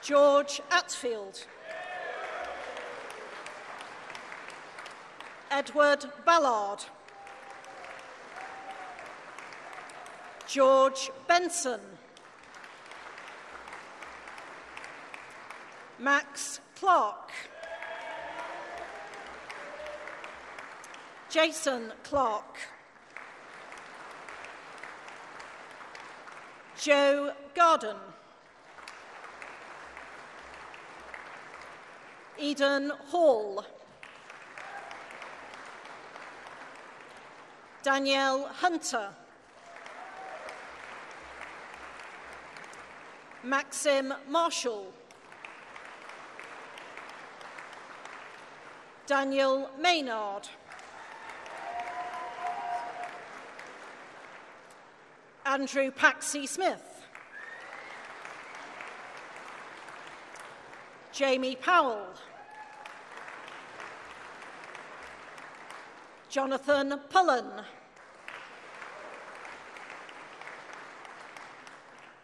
George Atfield. Edward Ballard. George Benson. Max Clark. Jason Clark. Joe Garden. Eden Hall. Danielle Hunter. Maxim Marshall. Daniel Maynard. Andrew Paxey Smith. Jamie Powell. Jonathan Pullen.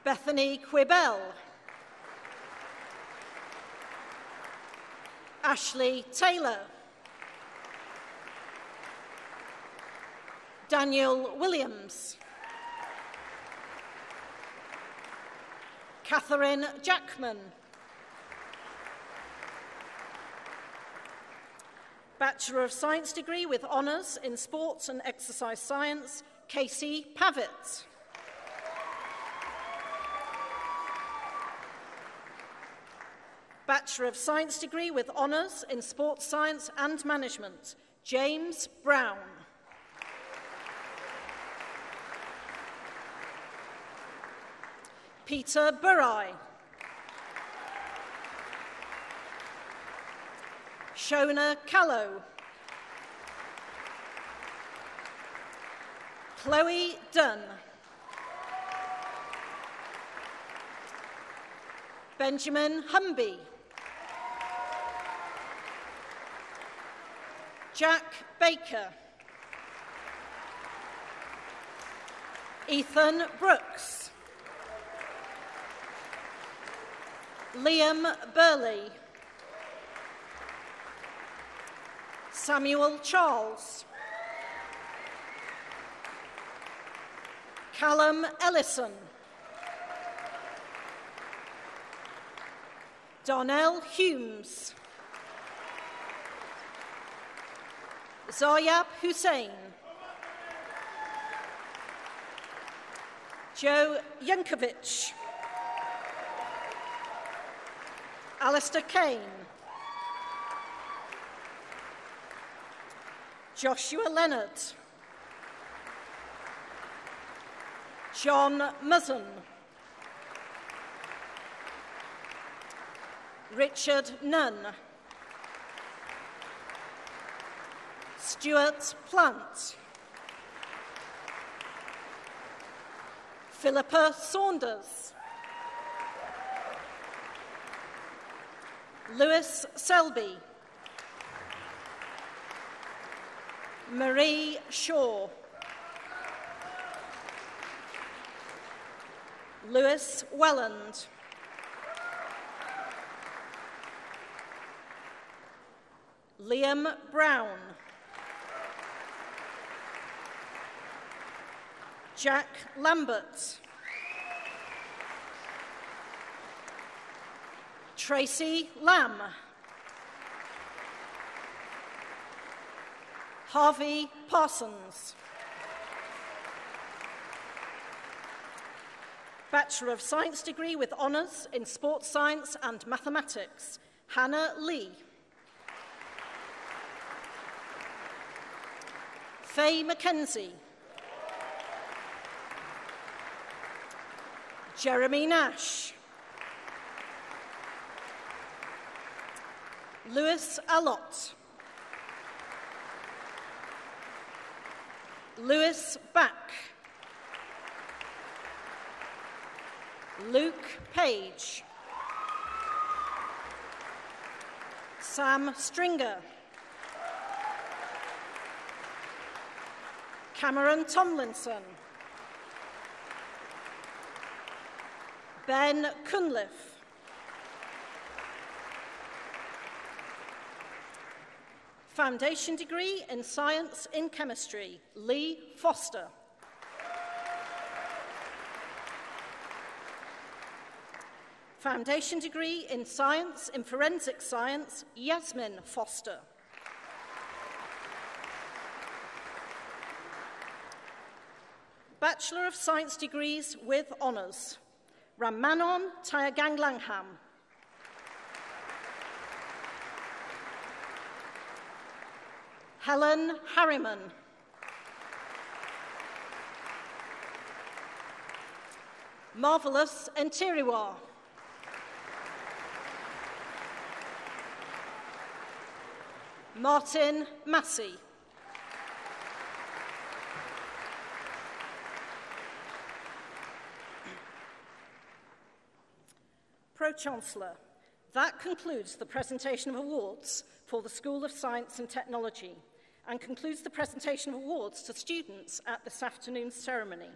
Bethany Quibell. Ashley Taylor. Daniel Williams. Catherine Jackman. Bachelor of Science degree with honours in Sports and Exercise Science, Casey Pavitt. Bachelor of Science degree with honours in Sports Science and Management, James Brown. Peter Burai. Shona Callow. Chloe Dunn. Benjamin Humby. Jack Baker. Ethan Brooks. Liam Burley. Samuel Charles. Callum Ellison. Donnell Humes. Zaryab Hussain. Joe Yankovic. Alistair Kane. Joshua Leonard. John Muzzin. Richard Nunn. Stuart Plant. Philippa Saunders. Lewis Selby. Marie Shaw. Lewis Welland. Liam Brown. Jack Lambert. Tracy Lamb. Harvey Parsons. Bachelor of Science degree with honours in Sports Science and Mathematics, Hannah Lee. Faye Mackenzie. Jeremy Nash. Lewis Allott. Lewis Back. Luke Page. Sam Stringer. Cameron Tomlinson. Ben Cunliffe. Foundation degree in Science in Chemistry, Lee Foster. Foundation degree in Science in Forensic Science, Yasmin Foster. Bachelor of Science degrees with honours, Ramanon Tyaganglangham. Helen Harriman. Marvellous Entiriwa. Martin Massey. Pro-Chancellor, that concludes the presentation of awards for the School of Science and Technology and concludes the presentation of awards to students at this afternoon's ceremony.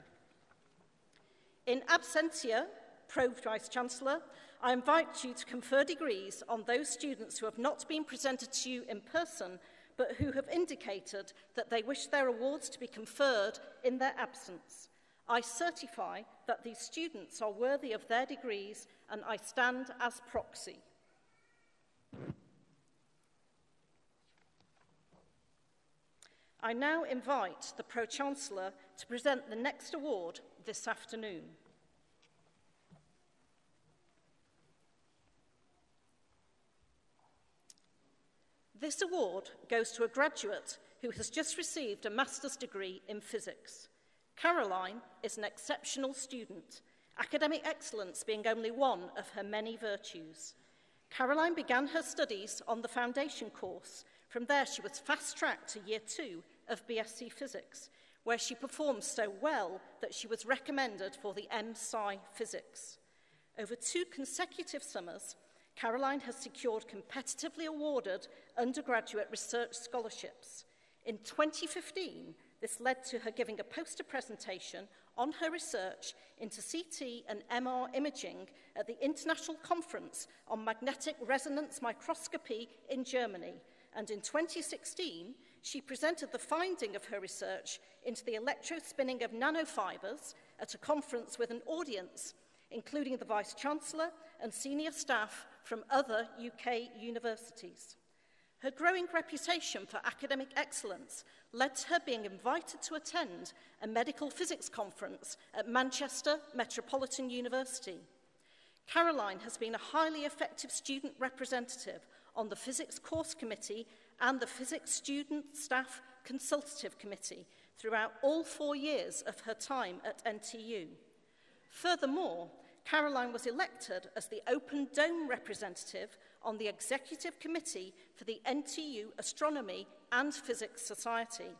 In absentia, Pro-Vice-Chancellor, I invite you to confer degrees on those students who have not been presented to you in person, but who have indicated that they wish their awards to be conferred in their absence. I certify that these students are worthy of their degrees, and I stand as proxy. I now invite the Pro-Chancellor to present the next award this afternoon. This award goes to a graduate who has just received a master's degree in physics. Caroline is an exceptional student, academic excellence being only one of her many virtues. Caroline began her studies on the foundation course. From there, she was fast-tracked to Year 2 of BSc Physics, where she performed so well that she was recommended for the M.Sci. Physics. Over 2 consecutive summers, Caroline has secured competitively awarded undergraduate research scholarships. In 2015, this led to her giving a poster presentation on her research into CT and MR imaging at the International Conference on Magnetic Resonance Microscopy in Germany. And in 2016, she presented the finding of her research into the electrospinning of nanofibers at a conference with an audience, including the Vice-Chancellor and senior staff from other UK universities. Her growing reputation for academic excellence led to her being invited to attend a medical physics conference at Manchester Metropolitan University. Caroline has been a highly effective student representative on the Physics Course Committee and the Physics Student Staff Consultative Committee throughout all 4 years of her time at NTU. Furthermore, Caroline was elected as the Open Dome representative on the Executive Committee for the NTU Astronomy and Physics Society.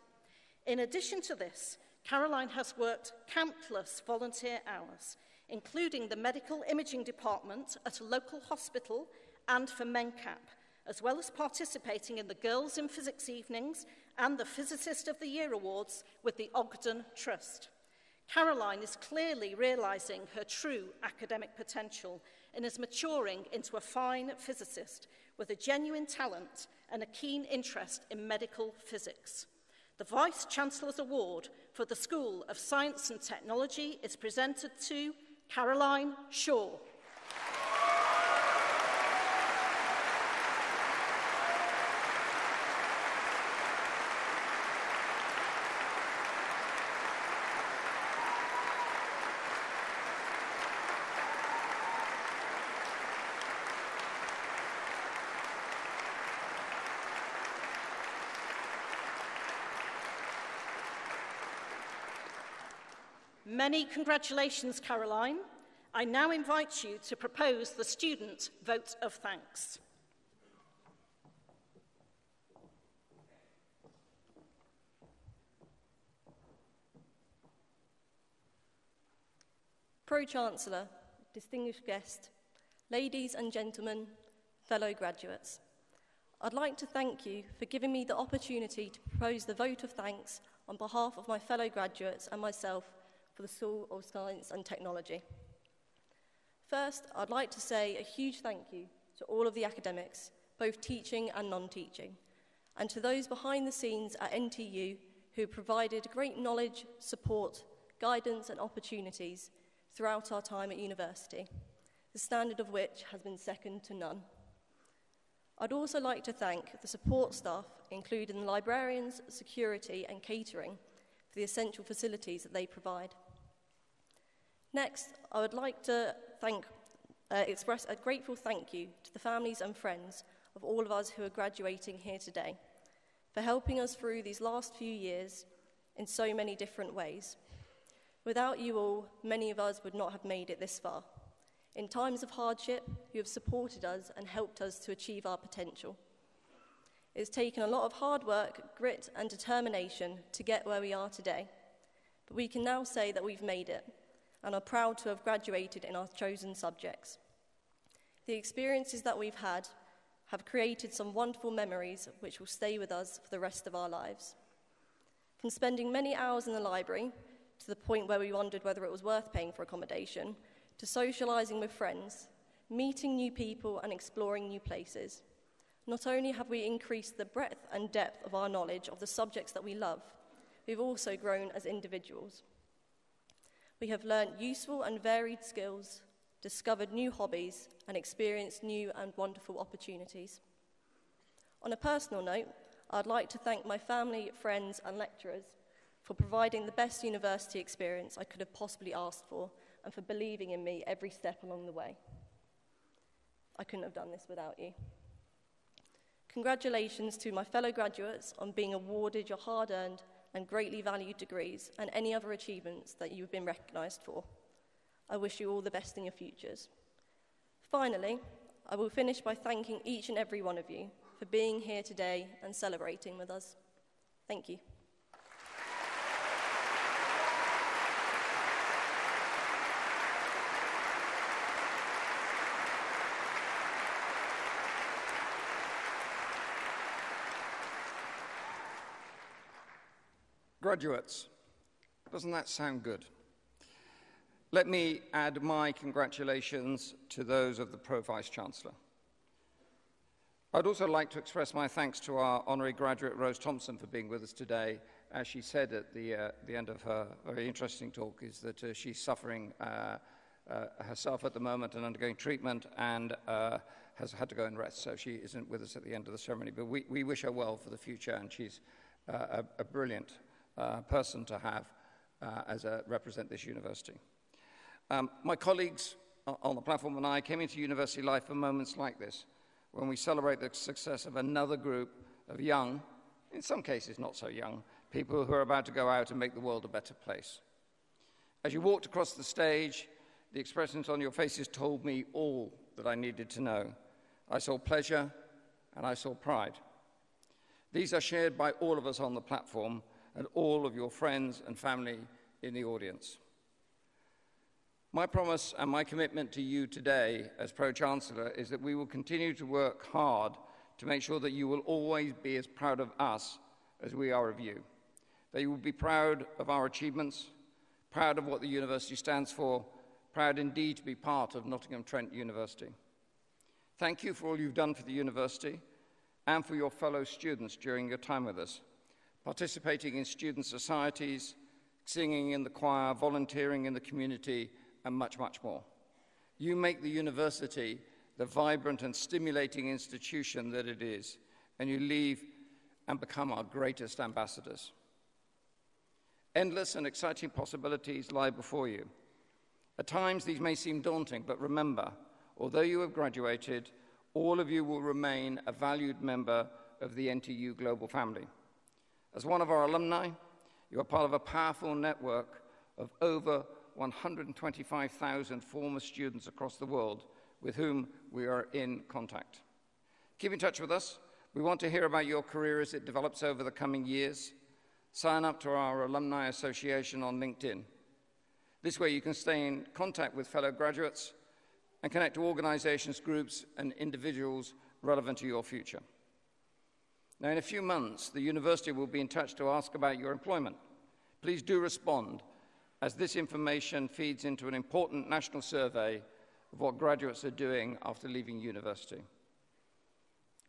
In addition to this, Caroline has worked countless volunteer hours, including the medical imaging department at a local hospital and for MenCap, as well as participating in the Girls in Physics evenings and the Physicist of the Year Awards with the Ogden Trust. Caroline is clearly realising her true academic potential and is maturing into a fine physicist with a genuine talent and a keen interest in medical physics. The Vice-Chancellor's Award for the School of Science and Technology is presented to Caroline Shaw. Many congratulations, Caroline. I now invite you to propose the student vote of thanks. Pro-Chancellor, distinguished guest, ladies and gentlemen, fellow graduates, I'd like to thank you for giving me the opportunity to propose the vote of thanks on behalf of my fellow graduates and myself for the School of Science and Technology. First, I'd like to say a huge thank you to all of the academics, both teaching and non-teaching, and to those behind the scenes at NTU who provided great knowledge, support, guidance and opportunities throughout our time at university, the standard of which has been second to none. I'd also like to thank the support staff, including the librarians, security and catering, for the essential facilities that they provide. Next, I would like to express a grateful thank you to the families and friends of all of us who are graduating here today for helping us through these last few years in so many different ways. Without you all, many of us would not have made it this far. In times of hardship, you have supported us and helped us to achieve our potential. It's taken a lot of hard work, grit and determination to get where we are today, but we can now say that we've made it and are proud to have graduated in our chosen subjects. The experiences that we've had have created some wonderful memories which will stay with us for the rest of our lives. From spending many hours in the library, to the point where we wondered whether it was worth paying for accommodation, to socialising with friends, meeting new people and exploring new places. Not only have we increased the breadth and depth of our knowledge of the subjects that we love, we've also grown as individuals. We have learned useful and varied skills, discovered new hobbies, and experienced new and wonderful opportunities. On a personal note, I'd like to thank my family, friends, and lecturers for providing the best university experience I could have possibly asked for and for believing in me every step along the way. I couldn't have done this without you. Congratulations to my fellow graduates on being awarded your hard-earned and greatly valued degrees and any other achievements that you've been recognised for. I wish you all the best in your futures. Finally, I will finish by thanking each and every one of you for being here today and celebrating with us. Thank you. Graduates, doesn't that sound good? Let me add my congratulations to those of the Pro-Vice-Chancellor. I'd also like to express my thanks to our honorary graduate, Rose Thompson, for being with us today. As she said at the end of her very interesting talk, is that she's suffering herself at the moment and undergoing treatment and has had to go and rest, so she isn't with us at the end of the ceremony. But we wish her well for the future, and she's a brilliant person to have represent this university. My colleagues on the platform and I came into university life for moments like this, when we celebrate the success of another group of young, in some cases not so young, people who are about to go out and make the world a better place. As you walked across the stage, the expressions on your faces told me all that I needed to know. I saw pleasure and I saw pride. These are shared by all of us on the platform and all of your friends and family in the audience. My promise and my commitment to you today as Pro-Chancellor is that we will continue to work hard to make sure that you will always be as proud of us as we are of you. That you will be proud of our achievements, proud of what the university stands for, proud indeed to be part of Nottingham Trent University. Thank you for all you've done for the university and for your fellow students during your time with us, participating in student societies, singing in the choir, volunteering in the community, and much, much more. You make the university the vibrant and stimulating institution that it is, and you leave and become our greatest ambassadors. Endless and exciting possibilities lie before you. At times, these may seem daunting, but remember, although you have graduated, all of you will remain a valued member of the NTU global family. As one of our alumni, you are part of a powerful network of over 125,000 former students across the world with whom we are in contact. Keep in touch with us. We want to hear about your career as it develops over the coming years. Sign up to our Alumni Association on LinkedIn. This way you can stay in contact with fellow graduates and connect to organizations, groups, and individuals relevant to your future. Now, in a few months, the university will be in touch to ask about your employment. Please do respond, as this information feeds into an important national survey of what graduates are doing after leaving university.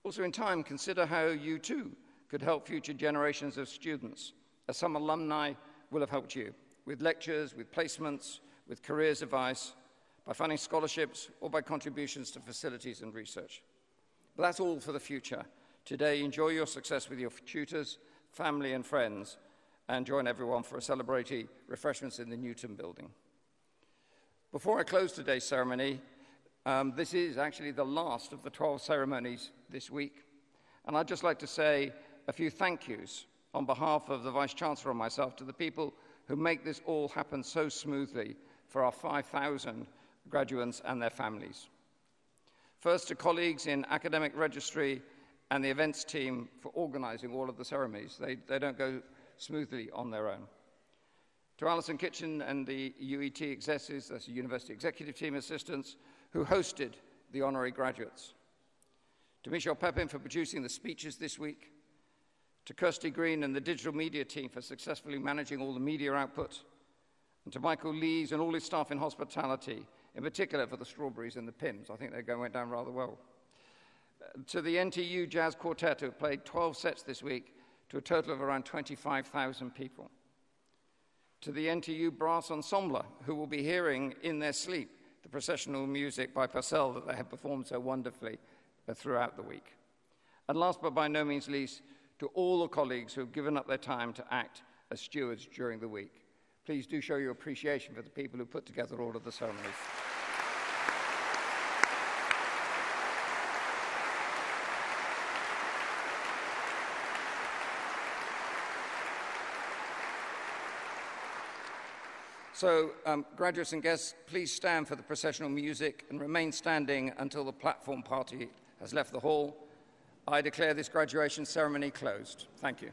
Also, in time, consider how you too could help future generations of students, as some alumni will have helped you, with lectures, with placements, with careers advice, by funding scholarships, or by contributions to facilities and research. But that's all for the future. Today, enjoy your success with your tutors, family, and friends, and join everyone for a celebratory refreshments in the Newton building. Before I close today's ceremony, this is actually the last of the 12 ceremonies this week, and I'd just like to say a few thank yous on behalf of the Vice-Chancellor and myself to the people who make this all happen so smoothly for our 5,000 graduates and their families. First, to colleagues in academic registry and the events team for organizing all of the ceremonies. They don't go smoothly on their own. To Alison Kitchen and the UET executives, that's the University Executive Team assistants, who hosted the honorary graduates. To Michelle Pepin for producing the speeches this week. To Kirsty Green and the digital media team for successfully managing all the media output. And to Michael Lees and all his staff in hospitality, in particular for the strawberries and the pims. I think they went down rather well. To the NTU Jazz Quartet, who played 12 sets this week to a total of around 25,000 people. To the NTU Brass Ensemble, who will be hearing in their sleep the processional music by Purcell that they have performed so wonderfully throughout the week. And last but by no means least, to all the colleagues who have given up their time to act as stewards during the week. Please do show your appreciation for the people who put together all of the ceremonies. So, graduates and guests, please stand for the processional music and remain standing until the platform party has left the hall. I declare this graduation ceremony closed. Thank you.